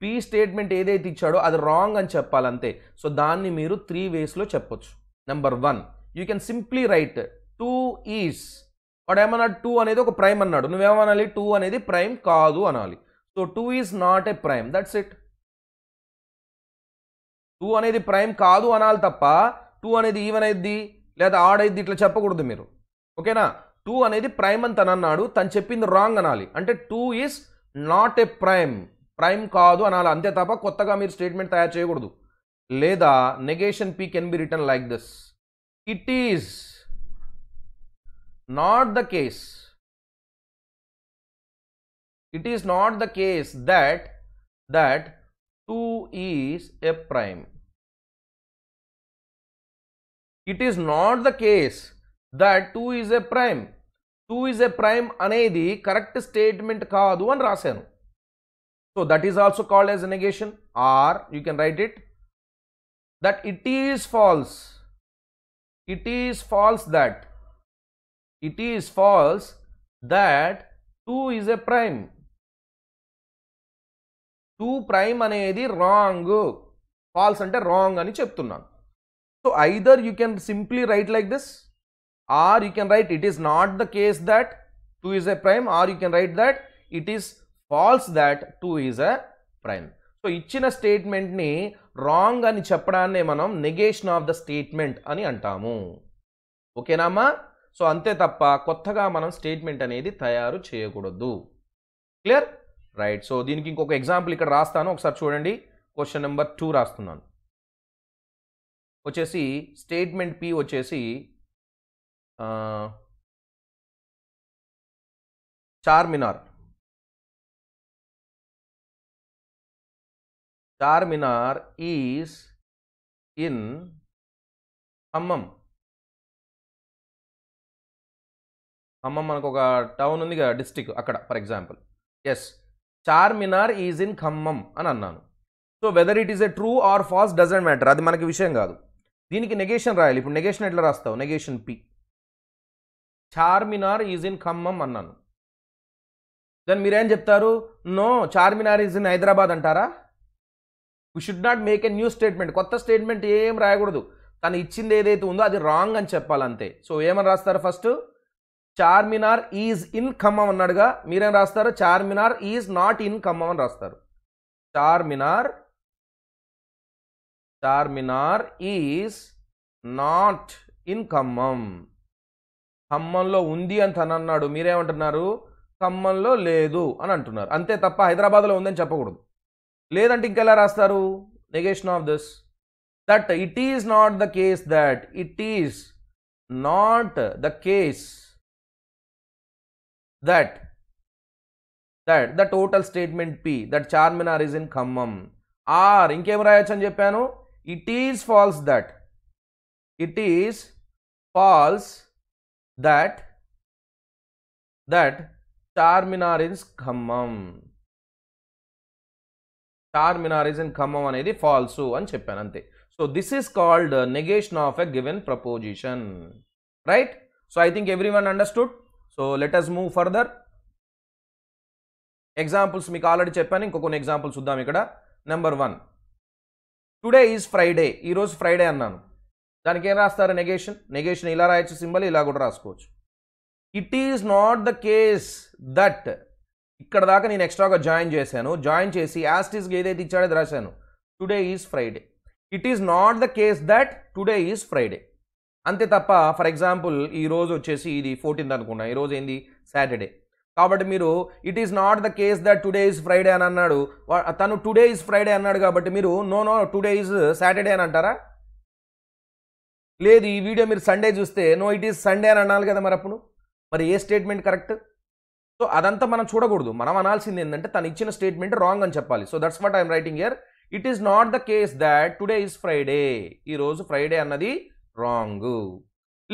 పి స్టేట్మెంట్ ఏదైతే ఇచ్చాడో అది రాంగ్ అని చెప్పాలంతే. సో దాన్ని మీరు 3 వేస్లో చెప్పొచ్చు. Number 1, you can simply right 2 is. వాడు ఏమన్నాడు? 2 అనేది ఒక ప్రైమ్ అన్నాడు. నువ్వేమనాలి? 2 అనేది ప్రైమ్ కాదు అనాలి. So 2 is not A prime, that's it. 2 అనేది ప్రైమ్ కాదు అనాలి తప్ప 2 అనేది ఈవెన్ అయింది లేదా ఆడ్ అయింది ఇట్లా చెప్పకూడదు మీరు. ఓకేనా? 2 అనేది ప్రైమ్ అని తను అన్నాడు, తను చెప్పింది రాంగ్ అనాలి. అంటే 2 ఈజ్ నాట్ ఏ ప్రైమ్ కాదు అనాలి అంతే తప్ప కొత్తగా మీరు స్టేట్మెంట్ తయారు చేయకూడదు. లేదా negation P can be return like this: it is not the case. It is not the case that 2 is a prime. It is not the case that 2 is a prime. 2 is a prime అనేది correct statement కాదు అని రాశాను. So that is also called as a negation. Or you can write it that it is false. It is false that 2 is a prime. 2 prime అనేది wrong. False అంటే wrong అని చెప్తున్నాను. So either you can simply write like this, or you can write it is not the case that 2 is a prime, or you can write that it is false that 2 is a prime. So ఇచ్చిన స్టేట్మెంట్ని wrong అని చెప్పడాన్నే మనం negation of the statement అని అంటాము. ఓకేనామా? So అంతే తప్ప కొత్తగా మనం స్టేట్మెంట్ అనేది తయారు చేయకూడదు. క్లియర్? రైట్. సో దీనికి ఇంకొక ఎగ్జాంపుల్ ఇక్కడ రాస్తాను, ఒకసారి చూడండి. క్వశ్చన్ నెంబర్ 2 రాస్తున్నాను. వచ్చేసి స్టేట్మెంట్ పి వచ్చేసి చార్మినార్ ఈజ్ ఇన్ ఖమ్మం. ఖమ్మం మనకు ఒక టౌన్ ఉంది కదా, డిస్టిక్, అక్కడ for example. Yes, Charminar is in Khammam అని అన్నాను. So whether it is a true or false doesn't matter, అది మనకి విషయం కాదు. దీనికి నెగేషన్ రాయాలి. ఇప్పుడు నెగేషన్ ఎట్లా రాస్తావు? Negation P. Charminar is in Khammam అన్నాను. దెన్ మీరేం చెప్తారు? No, Charminar is in Hyderabad అంటారా? We should not make a new statement. కొత్త స్టేట్మెంట్ ఏం రాయకూడదు. తను ఇచ్చింది ఏదైతే ఉందో అది రాంగ్ అని చెప్పాలంతే. సో ఏమని రాస్తారు? First Charminar is in Khammam అన్నాడుగా, మీరేం రాస్తారు? Charminar is not in Khammam అని రాస్తారు. Charminar is not in Khammam. ఖమ్మంలో ఉంది అని తను అన్నాడు, మీరేమంటున్నారు? ఖమ్మంలో లేదు అని అంటున్నారు. అంతే తప్ప హైదరాబాద్లో ఉందని చెప్పకూడదు. లేదంటే ఇంకెలా రాస్తారు? Negation of this that it is not the case that it is not the case that the total statement P that Charminar is in Khammam. Or ఇంకేం రాయొచ్చు అని చెప్పాను? It is false that Charminar is Khammam. Charminar is in Khammam అనేది false అని చెప్పాను అంతే. So this is called negation of a given proposition. Right? So I think everyone understood. So let us move further. Examples మీకు already చెప్పాను, ఇంకో కొన్ని ఎగ్జాంపుల్స్ చూద్దాం ఇక్కడ. Number 1, today is Friday. ఈరోజు ఫ్రైడే అన్నాను. దానికి ఏం రాస్తారు? నెగేషన్ ఇలా రాయొచ్చు, సింబల్ ఇలా కూడా రాసుకోవచ్చు. It is not the case that, ఇక్కడ దాకా నేను ఎక్స్ట్రాగా జాయిన్ చేశాను. జాయిన్ చేసి యాస్టిస్గా ఏదైతే ఇచ్చాడో అది రాశాను. Today is Friday. It is not the case that today is Friday. అంతే తప్ప ఫర్ ఎగ్జాంపుల్ ఈరోజు వచ్చేసి ఇది 14th అనుకున్నా, ఈరోజు ఏంది? సాటర్డే. కాబట్టి మీరు it is not the case that today is Friday అని అన్నాడు. తను టుడే ఈజ్ ఫ్రైడే అన్నాడు కాబట్టి మీరు నో టుడే ఈజ్ సాటర్డే అని అంటారా? లేదు, ఈ వీడియో మీరు సండే చూస్తే నో ఇట్ ఈజ్ సండే అని అనాలి కదా. మరి అప్పుడు మరి ఏ స్టేట్మెంట్ కరెక్ట్? సో అదంతా మనం చూడకూడదు. మనం అనాల్సింది ఏంటంటే తను ఇచ్చిన స్టేట్మెంట్ రాంగ్ అని చెప్పాలి. So that's what I'm writing here. It is not the case that today is Friday. ఈరోజు ఫ్రైడే అన్నది రాంగ్.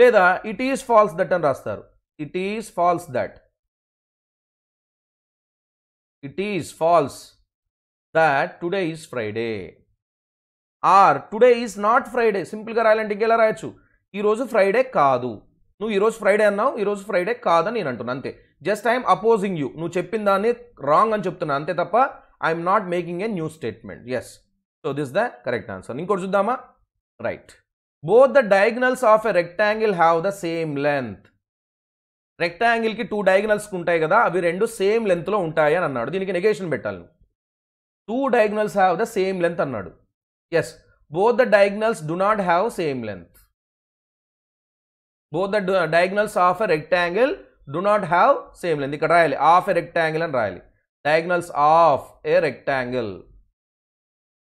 లేదా ఇట్ ఈస్ ఫాల్స్ దట్ అని రాస్తారు. It is false that. It is false that today is Friday. Or today is not Friday. సింపుల్గా రాయాలంటే ఇంకెలా రాయొచ్చు? ఈరోజు ఫ్రైడే కాదు. నువ్వు ఈరోజు ఫ్రైడే అన్నావు, ఈరోజు ఫ్రైడే కాదని నేను అంటున్నాను అంతే. Just I'm opposing you. నువ్వు చెప్పిన దాన్ని రాంగ్ అని చెప్తున్నా అంతే తప్ప I'm not making a new statement. Yes, so this the correct answer. ఇంకోటి చూద్దామా? Right. Both the diagonals of a rectangle have the same length. రెక్టాంగిల్కి 2 డయాగ్నల్స్ ఉంటాయి కదా, అవి రెండు సేమ్ లెంత్లో ఉంటాయి అని అన్నాడు. దీనికి నెగేషన్ పెట్టాలి. 2 diagonals have the same length అన్నాడు. Yes, both the diagonals do not have same length. Both the diagonals of a rectangle do not have same length. ఇక్కడ రాయాలి ఆఫ్ ఎ రెక్టాంగిల్ అని రాయాలి. Diagonals of a rectangle,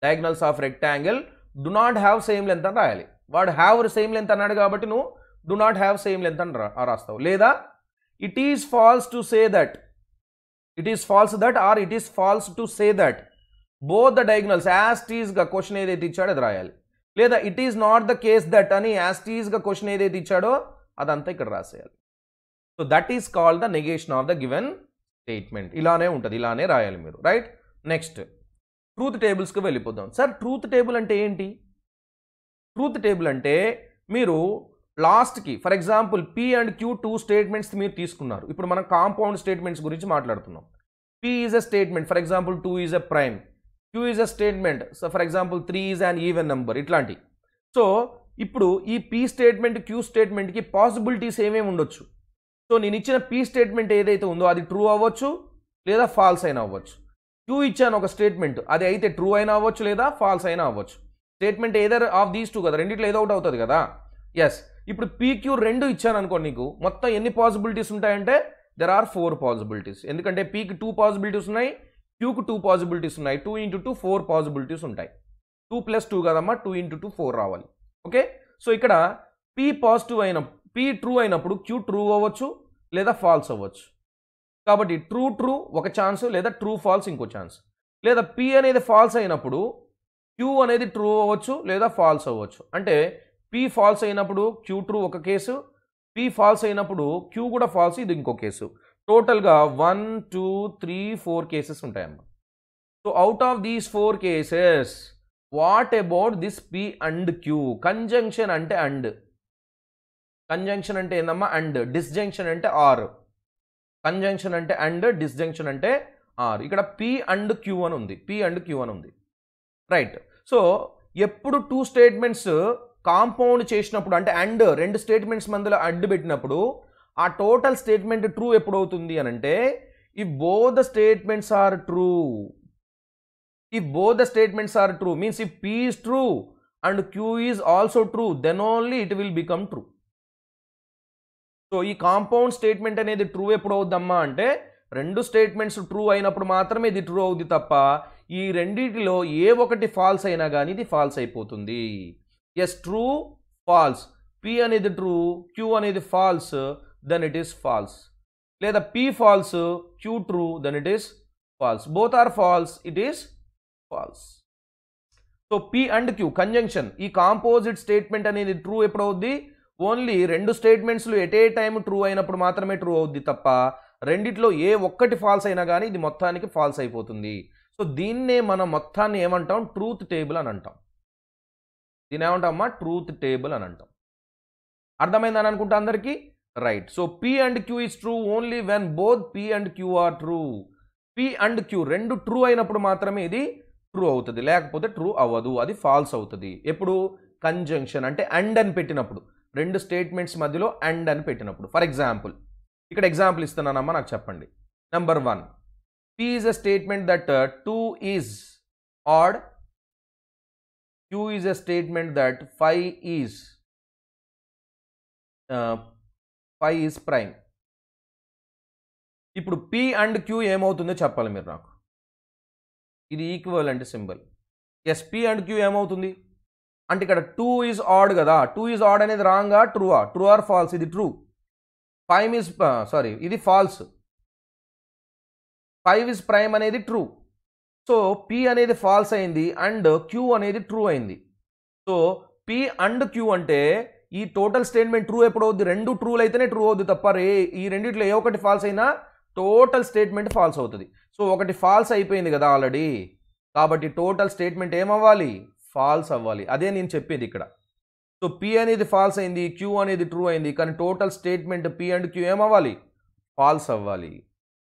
diagonals of rectangle do not have same length అని రాయాలి. వాడు have same length అన్నాడు కాబట్టి నువ్వు do not have same length అని రాస్తావు. లేదా it is false to say that, it is false that or it is false to say that both the diagonals as టీజ్గా క్వశ్చన్ ఏదైతే ఇచ్చాడో అది రాయాలి. లేదా it is not the case that అని యాజ్ టీజ్గా క్వశ్చన్ ఏదైతే ఇచ్చాడో అదంతా ఇక్కడ రాసేయాలి. So that is called the negation of the given statement. ఇలానే ఉంటుంది, ఇలానే రాయాలి మీరు. రైట్. నెక్స్ట్ ట్రూత్ టేబుల్స్కి వెళ్ళిపోదాం. సార్ ట్రూత్ టేబుల్ అంటే ఏంటి? ట్రూత్ టేబుల్ అంటే మీరు లాస్ట్కి for example P and Q 2 statements మీరు తీసుకున్నారు. ఇప్పుడు మనం కాంపౌండ్ స్టేట్మెంట్స్ గురించి మాట్లాడుతున్నాం. P is a statement, for example 2 is a prime. Q is a statement, so for example 3 is an even number. ఇట్లాంటి. సో ఇప్పుడు ఈ పి స్టేట్మెంట్ క్యూ స్టేట్మెంట్కి పాసిబిలిటీస్ ఏమేమి ఉండొచ్చు? సో నేను ఇచ్చిన పి స్టేట్మెంట్ ఏదైతే ఉందో అది ట్రూ అవ్వచ్చు లేదా ఫాల్స్ అయినా అవ్వచ్చు. క్యూ ఇచ్చాను ఒక స్టేట్మెంట్, అది అయితే ట్రూ అయినా అవ్వచ్చు లేదా ఫాల్స్ అయినా అవ్వచ్చు. స్టేట్మెంట్ ఏదర్ ఆఫ్ దీస్ 2 కదా, రెండిట్లో ఏదో ఒకటి అవుతుంది కదా. ఎస్, ఇప్పుడు పీక్యూ 2 ఇచ్చాను అనుకో, నీకు మొత్తం ఎన్ని పాసిబిలిటీస్ ఉంటాయంటే దెర్ ఆర్ 4 పాసిబిలిటీస్. ఎందుకంటే పీకి 2 పాసిబిలిటీస్ ఉన్నాయి, క్యూకి 2 పాసిబిలిటీస్ ఉన్నాయి. 2 × 2 4 పాసిబిలిటీస్ ఉంటాయి. 2 + 2 కదమ్మా, 2 × 2 4 రావాలి. ఓకే, సో ఇక్కడ పీ పాజిటివ్ అయిన పీ ట్రూ అయినప్పుడు క్యూ ట్రూ అవ్వచ్చు లేదా ఫాల్స్ అవ్వచ్చు. కాబట్టి ట్రూ ట్రూ ఒక ఛాన్స్, లేదా ట్రూ ఫాల్స్ ఇంకో ఛాన్స్. లేదా పీ అనేది ఫాల్స్ అయినప్పుడు క్యూ అనేది ట్రూ అవ్వచ్చు లేదా ఫాల్స్ అవ్వచ్చు. అంటే పీ ఫాల్స్ అయినప్పుడు క్యూ ట్రూ ఒక కేసు, పీ ఫాల్స్ అయినప్పుడు క్యూ కూడా ఫాల్స్, ఇది ఇంకో కేసు. టోటల్గా 1 2 3 4 కేసెస్ ఉంటాయమ్మా. So out of these 4 cases what about this P and Q? Conjunction అంటే అండ్, కంజంక్షన్ అంటే ఏందమ్మా అండ్, డిస్జంక్షన్ అంటే ఆర్. కంజంక్షన్ అంటే అండ్, డిస్జంక్షన్ అంటే ఆర్. ఇక్కడ పీ అండ్ క్యూ అని ఉంది, పీ అండ్ క్యూ అని ఉంది. రైట్. సో ఎప్పుడు 2 స్టేట్మెంట్స్ కాంపౌండ్ చేసినప్పుడు అంటే అండ్ 2 స్టేట్మెంట్స్ మధ్యలో అడ్డు పెట్టినప్పుడు ఆ టోటల్ స్టేట్మెంట్ ట్రూ ఎప్పుడు అవుతుంది అని అంటే if both the statements are true. If both the statements are true means if P is true and Q is also true, then only it will become true. So ఈ compound statement అనేది true ఎప్పుడు అవుద్దమ్మా అంటే 2 statements true అయినప్పుడు మాత్రమే ఇది true అవుద్ది తప్ప ఈ రెండిటిలో ఏ ఒకటి ఫాల్స్ అయినా కానీ ఇది ఫాల్స్ అయిపోతుంది. ఎస్, ట్రూ ఫాల్స్, P అనేది ట్రూ Q అనేది false, then it is false. లేదా P false Q true, then it is false. Both are false, it is false. So P and Q conjunction, ఈ composite statement అనేది true ఎప్పుడు అవుద్ది? Only 2 స్టేట్మెంట్స్లు at a time true అయినప్పుడు మాత్రమే true అవుద్ది తప్ప రెండిట్లో ఏ ఒక్కటి ఫాల్స్ అయినా కానీ ఇది మొత్తానికి ఫాల్స్ అయిపోతుంది. సో దీన్నే మనం మొత్తాన్ని ఏమంటాం? ట్రూత్ టేబుల్ అని అంటాం. దీన్ని ఏమంటామమ్మా? ట్రూత్ టేబుల్ అని అంటాం. అర్థమైందని అనుకుంటా అందరికీ? Right. So P and Q is true only when both P and Q are true. P and Q 2 true అయినప్పుడు మాత్రమే ఇది ట్రూ అవుతుంది, లేకపోతే ట్రూ అవ్వదు, అది ఫాల్స్ అవుతుంది. ఎప్పుడు? కంజంక్షన్ అంటే అండ్ అని పెట్టినప్పుడు, 2 స్టేట్మెంట్స్ మధ్యలో అండ్ అని పెట్టినప్పుడు. ఫర్ ఎగ్జాంపుల్ ఇక్కడ ఎగ్జాంపుల్ ఇస్తున్నానమ్మా, నాకు చెప్పండి. Number 1, P is a statement that 2 is odd, Q is a statement that 5 is prime. ఇప్పుడు P అండ్ Q ఏమవుతుందో చెప్పాలి మీరు నాకు. ఇది equivalent symbol. Yes, P and Q ఏమవుతుంది అంటే ఇక్కడ 2 ఈజ్ ఆడ్ కదా, 2 ఈజ్ ఆడ్ అనేది రాంగా ట్రూవా? True or false? ఇది ట్రూ. 5 ఇస్ సారీ ఇది ఫాల్స్, 5 ఇస్ ప్రైమ్ అనేది ట్రూ. సో పి అనేది ఫాల్స్ అయింది అండ్ క్యూ అనేది ట్రూ అయింది. సో పి అండ్ క్యూ అంటే ఈ టోటల్ స్టేట్మెంట్ ట్రూ ఎప్పుడు అవుద్ది, రెండు ట్రూలు అయితేనే ట్రూ అవుద్ది తప్ప ఈ రెండిట్లో ఏ ఒకటి ఫాల్స్ అయినా టోటల్ స్టేట్మెంట్ ఫాల్స్ అవుతుంది. సో ఒకటి ఫాల్స్ అయిపోయింది కదా ఆల్రెడీ, కాబట్టి టోటల్ స్టేట్మెంట్ ఏమవ్వాలి, ఫాల్స్ అవ్వాలి. అదే నేను చెప్పేది ఇక్కడ. సో పి అనేది ఫాల్స్ అయింది, క్యూ అనేది ట్రూ అయింది, కానీ total statement P and Q ఏమవ్వాలి, ఫాల్స్ అవ్వాలి.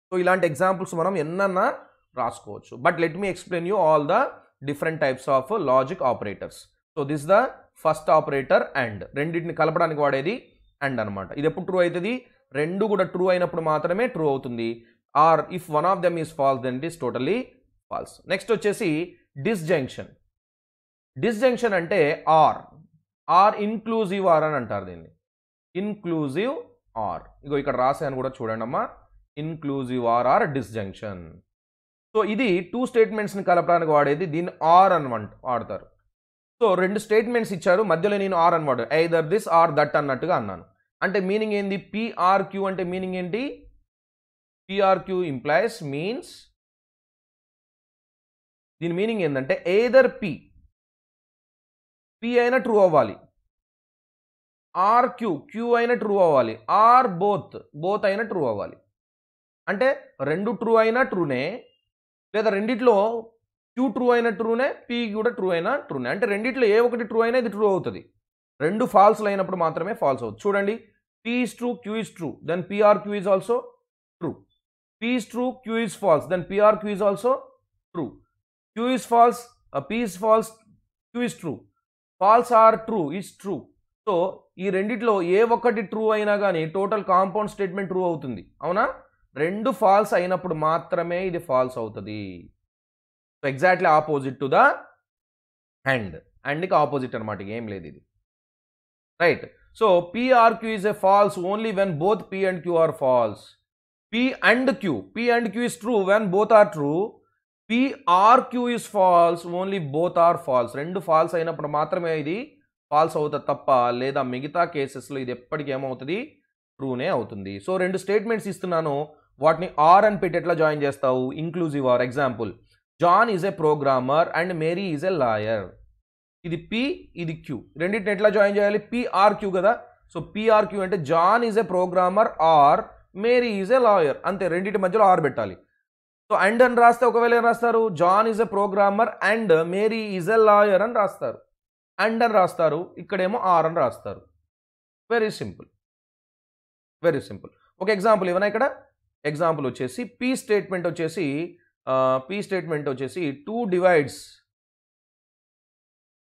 సో ఇలాంటి ఎగ్జాంపుల్స్ మనం ఎన్నన్నా రాసుకోవచ్చు. But let me explain you all the different types of logic operators. So this the first operator and, రెండింటిని కలపడానికి వాడేది అండ్ అనమాట. ఇది ఎప్పుడు ట్రూ అవుతుంది, రెండు కూడా ట్రూ అయినప్పుడు మాత్రమే ట్రూ అవుతుంది. Or if one of them is false then it is totally false. Next వచ్చేసి డిస్జంక్షన్. డిస్జంక్షన్ అంటే ఆర్ ఇన్క్లూజివ్ ఆర్ అని అంటారు దీన్ని. ఇన్క్లూజివ్ ఆర్, ఇగో ఇక్కడ రాసాను కూడా చూడండి అమ్మా, ఇన్క్లూజివ్ ఆర్ డిస్జంక్షన్. సో ఇది టూ స్టేట్మెంట్స్ని కలపడానికి వాడేది, దీన్ని ఆర్ అని వాడతారు. సో రెండు స్టేట్మెంట్స్ ఇచ్చారు, మధ్యలో నేను ఆర్ అని వాడు, ఐదర్ దిస్ ఆర్ దట్ అన్నట్టుగా అన్నాను. అంటే మీనింగ్ ఏంది, పిఆర్క్యూ అంటే మీనింగ్ ఏంటి, పిఆర్క్యూ ఇంప్లైస్ మీన్స్, దీని మీనింగ్ ఏంటంటే ఎయిదర్ పి అయినా ట్రూ అవ్వాలి, ఆర్ క్యూ అయినా ట్రూ అవ్వాలి, ఆర్ బోత్ అయినా ట్రూ అవ్వాలి. అంటే రెండు ట్రూ అయినా ట్రూనే, లేదా రెండిట్లో క్యూ ట్రూ అయిన ట్రూనే, పి కూడా ట్రూ అయినా ట్రూనే. అంటే రెండిట్లో ఏ ఒకటి ట్రూ అయినా ఇది ట్రూ అవుతుంది. రెండు ఫాల్స్లు అయినప్పుడు మాత్రమే ఫాల్స్ అవుతుంది. చూడండి, P is true, Q is true, then P or Q is also true. P is true, Q is false, then P or Q is also true. Q is false, P is false, Q is true. False or true is true. So ఈ రెండిట్లో ఏ ఒక్కటి true అయినా కానీ total compound statement true అవుతుంది. అవునా, రెండు false అయినప్పుడు మాత్రమే ఇది ఫాల్స్ అవుతుంది. So exactly opposite to the అండ్కి ఆపోజిట్ అనమాట, ఏం లేదు ఇది, right. So P or Q is a false only when both P and Q are false. P and Q is true when both are true. P or Q is false only both are false. రెండు false అయినప్పుడు మాత్రమే ఇది ఫాల్స్ అవుతుంది తప్ప, లేదా మిగతా కేసెస్లో ఇది ఎప్పటికీ ఏమవుతుంది, ట్రూనే అవుతుంది. సో రెండు స్టేట్మెంట్స్ ఇస్తున్నాను, వాటిని ఆర్ అని పెట్టి ఎట్లా జాయిన్ చేస్తావు, inclusive or. Example, John is a programmer and Mary is a lawyer. ఇది పి, ఇది క్యూ, రెండింటిని ఎట్లా జాయిన్ చేయాలి, పిఆర్క్యూ కదా. సో పిఆర్క్యూ అంటే John is a programmer or Mary is a lawyer, అంతే, రెండింటి మధ్యలో ఆర్ పెట్టాలి. సో అండ్ అని రాస్తే ఒకవేళ ఏం రాస్తారు, John is a programmer and Mary is a lawyer అని రాస్తారు, అండ్ అని రాస్తారు, ఇక్కడేమో ఆర్ అని రాస్తారు. Very simple, very simple. ఒక ఎగ్జాంపుల్ ఇవ్వనా ఇక్కడ. ఎగ్జాంపుల్ వచ్చేసి పి స్టేట్మెంట్ వచ్చేసి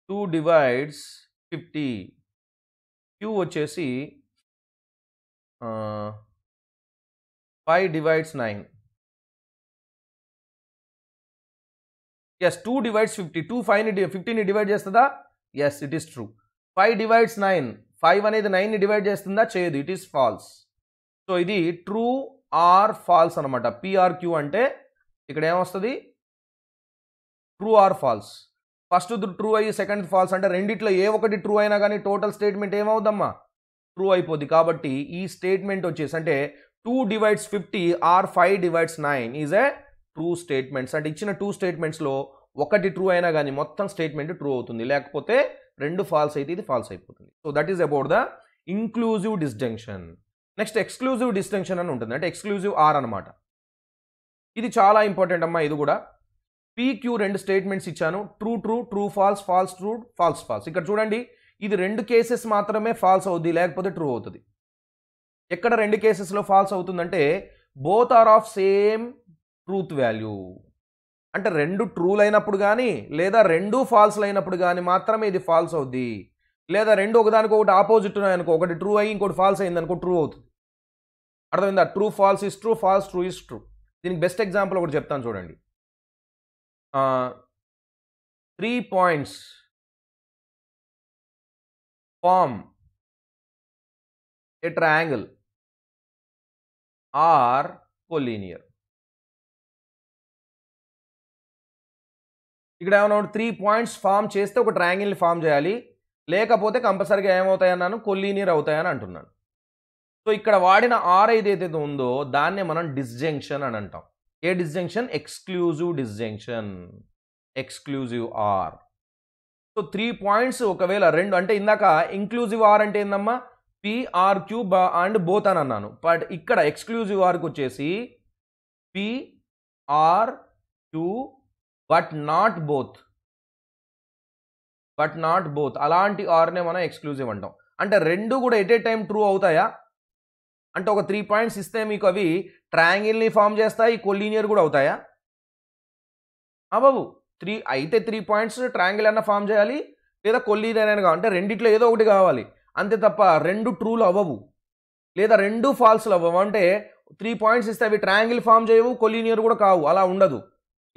2 divides 50, క్యూ వచ్చేసి 5 divides 9. ఎస్, 2 divides 50, 2 50ని డివైడ్ చేస్తుందా, yes it is true. 5 divides 9, 5 అనేది 9ని డివైడ్ చేస్తుందా, చేయదు, ఇట్ ఈస్ ఫాల్స్. సో ఇది ట్రూ ఆర్ ఫాల్స్ అనమాట. పిఆర్క్యూ అంటే ఇక్కడ ఏమొస్తుంది, true or false. First true అయ్యి సెకండ్ ఫాల్స్, అంటే రెండిట్లో ఏ ఒకటి ట్రూ అయినా కానీ టోటల్ స్టేట్మెంట్ ఏమవుద్దమ్మా, ట్రూ అయిపోద్ది. కాబట్టి ఈ స్టేట్మెంట్ వచ్చేసి అంటే 2 divides 50 or 5 divides 9 is a true statements. అంటే ఇచ్చిన 2 స్టేట్మెంట్స్లో ఒకటి ట్రూ అయినా కానీ మొత్తం స్టేట్మెంట్ ట్రూ అవుతుంది, లేకపోతే రెండు ఫాల్స్ అయితే ఇది ఫాల్స్ అయిపోతుంది. So that is about the inclusive disjunction. Next exclusive distinction అని ఉంటుంది, అంటే ఎక్స్క్లూజివ్ ఆర్ అనమాట. ఇది చాలా ఇంపార్టెంట్ అమ్మా. ఇది కూడా పీక్యూ రెండు స్టేట్మెంట్స్ ఇచ్చాను, true false, false true, false. ఇక్కడ చూడండి, ఇది రెండు కేసెస్ మాత్రమే ఫాల్స్ అవుద్ది, లేకపోతే ట్రూ అవుతుంది. ఎక్కడ రెండు కేసెస్లో ఫాల్స్ అవుతుందంటే both are of same truth value, అంటే రెండు ట్రూలు అయినప్పుడు కానీ లేదా రెండు ఫాల్స్లు అయినప్పుడు కానీ మాత్రమే ఇది ఫాల్స్ అవుద్ది. లేదా రెండు ఒకదానికి ఒకటి ఆపోజిట్ ఉన్నాయనుకో, ఒకటి ట్రూ అయ్యి ఇంకోటి ఫాల్స్ అయింది అనుకో, ట్రూ అవుతుంది. అర్థమైందా, true false is true, false true is true. దీనికి బెస్ట్ ఎగ్జాంపుల్ ఒకటి చెప్తాను చూడండి. 3 points form a triangle are collinear. ఇక్కడ ఏమన్నా 3 points ఫామ్ చేస్తే ఒక ట్రయాంగిల్ని ఫామ్ చేయాలి, లేకపోతే కంపల్సరీగా ఏమవుతాయన్నాను, కొల్లీనియర్ అవుతాయని అంటున్నాను. సో ఇక్కడ వాడిన ఆర్ ఏదైతే ఉందో దాన్నే మనం డిస్జంక్షన్ అని అంటాం. ఏ disjunction? Exclusive disjunction, exclusive or. So 3 points ఒకవేళ రెండు అంటే ఇందాక ఇంక్లూజివ్ ఆర్ అంటే ఏందమ్మా? పిఆర్క్యూ అండ్ బోత్ అని అన్నాను. బట్ ఇక్కడ ఎక్స్క్లూజివ్ ఆర్కి వచ్చేసి PRQ but not both, but not both అలాంటి ఆర్నే మనం ఎక్స్క్లూజివ్ అంటాం. అంటే రెండు కూడా ఎట్ ఏ టైం ట్రూ అవుతాయా? అంటే ఒక 3 పాయింట్స్ ఇస్తే మీకు అవి ట్రయాంగిల్ని ఫామ్ చేస్తాయి, కొలీనియర్ కూడా అవుతాయా? బాబు 3 అయితే 3 పాయింట్స్ ట్రయాంగిల్ అన్న ఫామ్ చేయాలి, లేదా కొలీనియర్ అయినా కావాలి. అంటే రెండిట్లో ఏదో ఒకటి కావాలి, అంతే తప్ప రెండు ట్రూలు అవ్వవు, లేదా రెండు ఫాల్స్లు అవ్వవు. అంటే 3 పాయింట్స్ ఇస్తే అవి ట్రయాంగిల్ ఫామ్ చేయవు, కొలీనియర్ కూడా కావు, అలా ఉండదు.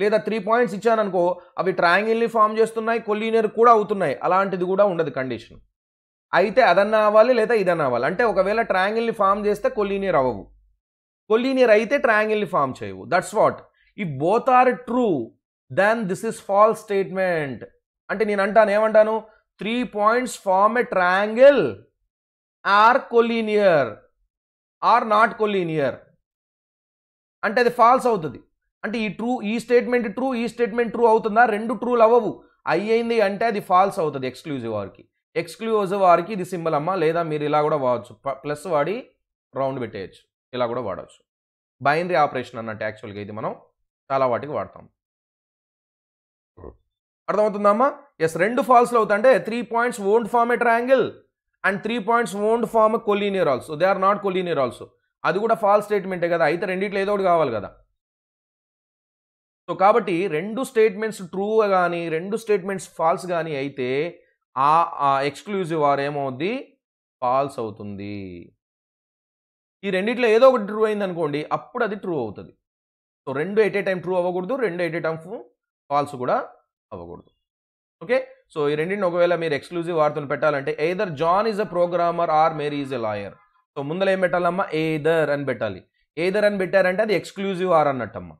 లేదా 3 పాయింట్స్ ఇచ్చాననుకో అవి ట్రయాంగిల్ని ఫామ్ చేస్తున్నాయి, కొలీనియర్ కూడా అవుతున్నాయి, అలాంటిది కూడా ఉండదు కండిషన్. అయితే అదన్నా అవ్వాలి, లేదా ఇదన్నా అవ్వాలి. అంటే ఒకవేళ ట్రయాంగిల్ని ఫామ్ చేస్తే కొలీనియర్ అవ్వవు, కొలీనియర్ అయితే ట్రయాంగిల్ని ఫామ్ చేయవు. That's what. If both are true then this is false statement. అంటే నేను అంటాను, ఏమంటాను? 3 points form a triangle or collinear or not collinear అంటే అది ఫాల్స్ అవుతుంది. అంటే ఈ స్టేట్మెంట్ ట్రూ, ఈ స్టేట్మెంట్ ట్రూ అవుతుందా? రెండు ట్రూలు అవ్వవు. అయ్యింది అంటే అది ఫాల్స్ అవుతుంది ఎక్స్క్లూజివ్ ఆర్కి. ఎక్స్క్లూజివ్ ఆర్కి ఇది సింబల్ అమ్మా. లేదా మీరు ఇలా కూడా వాడచ్చు, ప్లస్ వాడి రౌండ్ పెట్టేయచ్చు, ఇలా కూడా వాడచ్చు. బైనరీ ఆపరేషన్ అన్నట్టు యాక్చువల్గా ఇది మనం చాలా వాటికి వాడతాం. అర్థమవుతుందమ్మా? ఎస్, రెండు ఫాల్స్లో అవుతుంటే 3 points won't form a triangle and 3 points won't form a collinear also, they are not collinear also. అది కూడా ఫాల్స్ స్టేట్మెంటే కదా. అయితే రెండిట్లో ఏదో ఒకటి కావాలి కదా. సో కాబట్టి రెండు స్టేట్మెంట్స్ ట్రూ కానీ రెండు స్టేట్మెంట్స్ ఫాల్స్ కానీ అయితే ఆ ఎక్స్క్లూజివ్ ఆర్ ఏమవుద్ది? ఫాల్స్ అవుతుంది. ఈ రెండిట్లో ఏదో ఒకటి ట్రూ అయింది అనుకోండి, అప్పుడు అది ట్రూ అవుతుంది. సో రెండు ఎట్ ఏ టైం ట్రూ అవ్వకూడదు, రెండు ఎట్ ఏ టైం ఫాల్స్ కూడా అవ్వకూడదు. ఓకే, సో ఈ రెండింటిని ఒకవేళ మీరు ఎక్స్క్లూజివ్ ఆర్తో పెట్టాలంటే either John is a programmer or Mary is a lawyer. So ముందర ఏం పెట్టాలమ్మా? ఎయిదర్ అని పెట్టాలి. ఎయిదర్ అని పెట్టారంటే అది ఎక్స్క్లూజివ్ ఆర్ అన్నట్టమ్మా.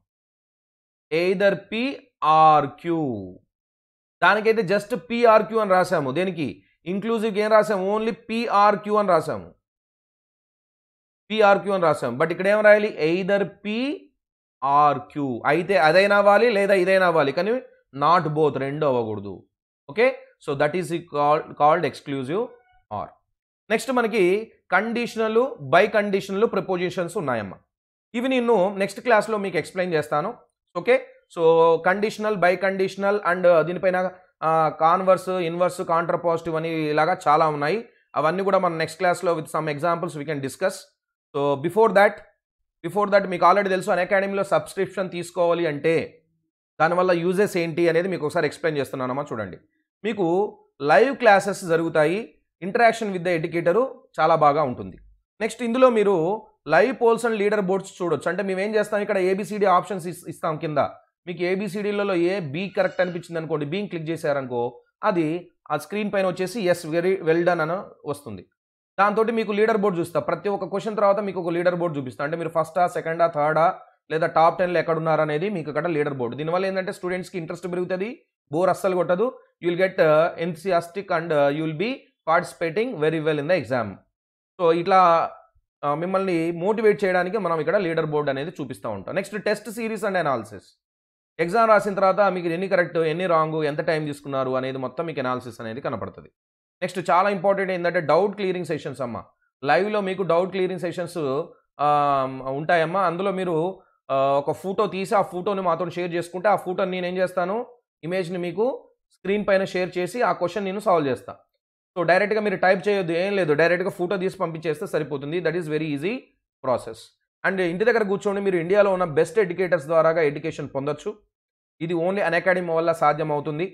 ఎయిదర్ పిఆర్క్యూ, దానికైతే జస్ట్ పిఆర్క్యూ అని రాసాము. దేనికి? ఇంక్లూజివ్కి ఏం రాసాము? ఓన్లీ పిఆర్క్యూ అని రాసాము, పిఆర్క్యూ అని రాసాము. బట్ ఇక్కడ ఏం రాయాలి? Either PRQ. అయితే అదైనా అవ్వాలి, లేదా ఇదైనా అవ్వాలి, కానీ నాట్ బోత్, రెండు అవ్వకూడదు. Okay, so that is called exclusive are. Next మనకి కండిషనల్, బై కండిషనల్ ప్రిపోజిషన్స్ ఉన్నాయమ్మా. ఇవి నేను నెక్స్ట్ క్లాస్లో మీకు ఎక్స్ప్లెయిన్ చేస్తాను. Okay, so conditional, by conditional and దీనిపైన కాన్వర్స్, ఇన్వర్స్, కాంట్రా పాజిటివ్ అని ఇలాగా చాలా ఉన్నాయి. అవన్నీ కూడా మనం నెక్స్ట్ క్లాస్లో with some examples we can discuss. So before that మీకు ఆల్రెడీ తెలుసు అన్అకాడమీలో సబ్స్క్రిప్షన్ తీసుకోవాలి అంటే దానివల్ల యూజెస్ ఏంటి అనేది మీకు ఒకసారి ఎక్స్ప్లెయిన్ చేస్తున్నానమ్మా. చూడండి, మీకు లైవ్ క్లాసెస్ జరుగుతాయి, ఇంటరాక్షన్ విత్ ద ఎడ్యుకేటరు చాలా బాగా ఉంటుంది. నెక్స్ట్ ఇందులో మీరు live polls and leader boards చూడొచ్చు. అంటే మేము ఏం చేస్తాం, ఇక్కడ ఏబిసిడి ఆప్షన్స్ ఇస్తాం కింద. మీకు ఏబిసిడీలలో బి కరెక్ట్ అనిపించింది అనుకోండి, బీని క్లిక్ చేశారనుకో అది ఆ స్క్రీన్ పైన వచ్చేసి ఎస్ వెరీ వెల్ డన్ అని వస్తుంది. దాంతో మీకు లీడర్ బోర్డ్ చూస్తా. ప్రతి ఒక్క క్వశ్చన్ తర్వాత మీకు ఒక లీడర్ బోర్డ్ చూపిస్తా. అంటే మీరు ఫస్టా, సెకండా, థర్డా, లేదా టాప్ 10లో ఎక్కడున్నారు అనేది మీకు అక్కడ లీడర్ బోర్డు. దీనివల్ల ఏంటంటే స్టూడెంట్స్కి ఇంట్రెస్ట్ పెరుగుతుంది, బోర్ అస్సలు కొట్టదు. You will get enthusiastic and you will be participating very well in the exam. So ఇట్లా మిమ్మల్ని మోటివేట్ చేయడానికి మనం ఇక్కడ లీడర్ బోర్డ్ అనేది చూపిస్తూ ఉంటాం. Next test series and analysis. Exam రాసిన తర్వాత మీకు ఎన్ని కరెక్ట్, ఎన్ని రాంగ్, ఎంత టైం తీసుకున్నారు అనేది మొత్తం మీకు అనాలిసిస్ అనేది కనపడుతుంది. నెక్స్ట్ చాలా ఇంపార్టెంట్ ఏంటంటే డౌట్ క్లియరింగ్ సెషన్స్ అమ్మా. లైవ్లో మీకు డౌట్ క్లియరింగ్ సెషన్స్ ఉంటాయమ్మా. అందులో మీరు ఒక ఫోటో తీసి ఆ ఫోటోని మాతో షేర్ చేసుకుంటే ఆ ఫోటోని నేను ఏం చేస్తాను, ఇమేజ్ని మీకు స్క్రీన్ పైన షేర్ చేసి ఆ క్వశ్చన్ నేను సాల్వ్ చేస్తాను. సో డైరెక్ట్గా మీరు టైప్ చేయొద్దు, ఏం లేదు, డైరెక్ట్గా ఫోటో తీసి పంపించేస్తే సరిపోతుంది. That is very easy process. And ఇంటి దగ్గర కూర్చోండి మీరు ఇండియాలో ఉన్న బెస్ట్ ఎడ్యుకేటర్స్ ద్వారాగా ఎడ్యుకేషన్ పొందొచ్చు. ఇది ఓన్లీ అన్అకాడమీ వల్ల సాధ్యం అవుతుంది.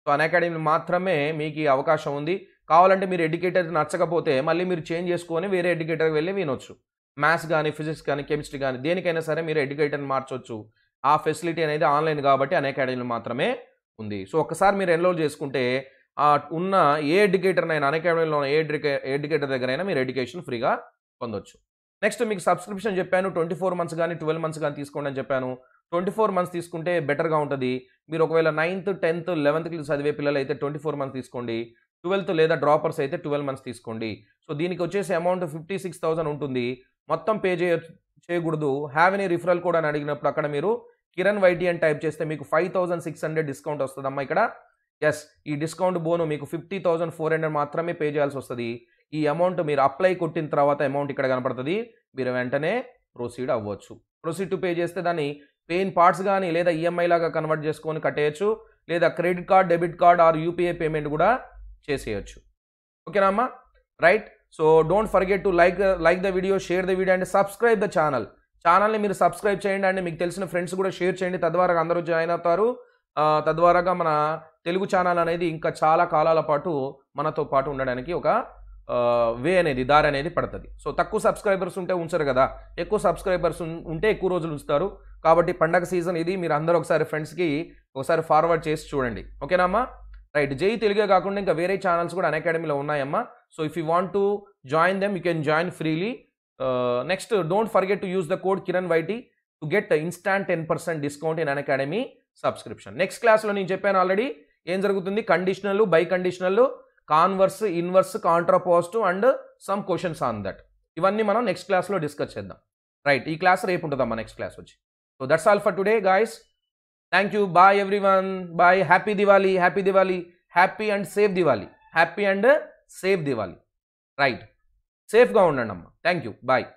సో అన్అకాడమీ మాత్రమే మీకు ఈ అవకాశం ఉంది. కావాలంటే మీరు ఎడ్యుకేటర్ నచ్చకపోతే మళ్ళీ మీరు చేంజ్ చేసుకొని వేరే ఎడ్యుకేటర్కి వెళ్ళి వినొచ్చు. మ్యాథ్స్ కానీ, ఫిజిక్స్ కానీ, కెమిస్ట్రీ కానీ దేనికైనా సరే మీరు ఎడ్యుకేటర్ని మార్చవచ్చు. ఆ ఫెసిలిటీ అనేది ఆన్లైన్ కాబట్టి అన్అకాడమీలో మాత్రమే ఉంది. సో ఒక్కసారి మీరు ఎన్రోల్ చేసుకుంటే ఉన్న ఏ ఎడ్యుకేటర్నైనా అన్అకాడమీలో ఉన్న ఏ ఎడ్యుకేటర్ దగ్గరైనా మీరు ఎడ్యుకేషన్ ఫ్రీగా పొందొచ్చు. నెక్స్ట్ మీకు సబ్స్క్రిప్షన్ చెప్పాను, 24 మంత్స్ కానీ 12 మంత్స్ కానీ తీసుకోండి అని చెప్పాను. 24 మంత్స్ తీసుకుంటే బెటర్గా ఉంటుంది. మీరు ఒకవేళ 9th, 10th, 11th చదివే పిల్లలు అయితే 24 మంత్స్ తీసుకోండి. 12th లేదా డ్రాపర్స్ అయితే 12 మంత్స్ తీసుకోండి. సో దీనికి వచ్చేసి అమౌంట్ 56,000 ఉంటుంది. మొత్తం పే చేయకూడదు. హ్యావ్ ఎనీ రిఫరల్ కోడ్ అని అడిగినప్పుడు అక్కడ మీరు కిరణ్ వైటీ అని టైప్ చేస్తే మీకు 5,600 డిస్కౌంట్ వస్తుందమ్మా ఇక్కడ. ఎస్, ఈ డిస్కౌంట్ బోను మీకు 50,400 మాత్రమే పే చేయాల్సి వస్తుంది. ఈ అమౌంట్ మీరు అప్లై కొట్టిన తర్వాత అమౌంట్ ఇక్కడ కనపడుతుంది. మీరు వెంటనే ప్రొసీడ్ అవ్వచ్చు. ప్రొసీడ్ టు పే చేస్తే దాన్ని పే ఇన్ పార్ట్స్ కానీ లేదా ఈఎంఐ లాగా కన్వర్ట్ చేసుకొని కట్టేయచ్చు, లేదా credit card, debit card or UPI payment కూడా చేసేయచ్చు. ఓకేనా అమ్మా? Right. So don't forget to like the video, share the video and subscribe the ఛానల్ని మీరు సబ్స్క్రైబ్ చేయండి అండ్ మీకు తెలిసిన ఫ్రెండ్స్ కూడా షేర్ చేయండి. తద్వారా అందరూ జాయిన్ అవుతారు. తద్వారాగా మన తెలుగు ఛానల్ అనేది ఇంకా చాలా కాలాల పాటు మనతో పాటు ఉండడానికి ఒక దారి అనేది పడుతుంది. సో తక్కువ సబ్స్క్రైబర్స్ ఉంటే ఉంచరు కదా, ఎక్కువ సబ్స్క్రైబర్స్ ఉంటే ఎక్కువ రోజులు ఉంచుతారు. కాబట్టి పండగ సీజన్ ఇది, మీరు అందరూ ఒకసారి ఫ్రెండ్స్కి ఒకసారి ఫార్వర్డ్ చేసి చూడండి. ఓకేనమ్మా? రైట్. జై తెలుగే కాకుండా ఇంకా వేరే ఛానల్స్ కూడా అన్అకాడమీలో ఉన్నాయమ్మా. So if you want to join them you can join freely. Next, don't forget to use the code Kiran YT to get instant 10% discount in Unacademy subscription. Next క్లాస్లో నేను చెప్పాను ఆల్రెడీ ఏం జరుగుతుంది. Conditional, biconditional, converse, inverse, contrapositive and some questions on that. ఇవన్నీ మనం next క్లాస్లో discuss చేద్దాం. Right. ఈ క్లాస్ రేపు ఉంటుందమ్మా నెక్స్ట్ క్లాస్ వచ్చి. So that's all for today guys. Thank you. Bye everyone. Bye. Happy Diwali. Happy Diwali. Happy and safe Diwali. Happy and safe Diwali. Right. సేఫ్గా ఉండండి అమ్మా. Thank you. బాయ్.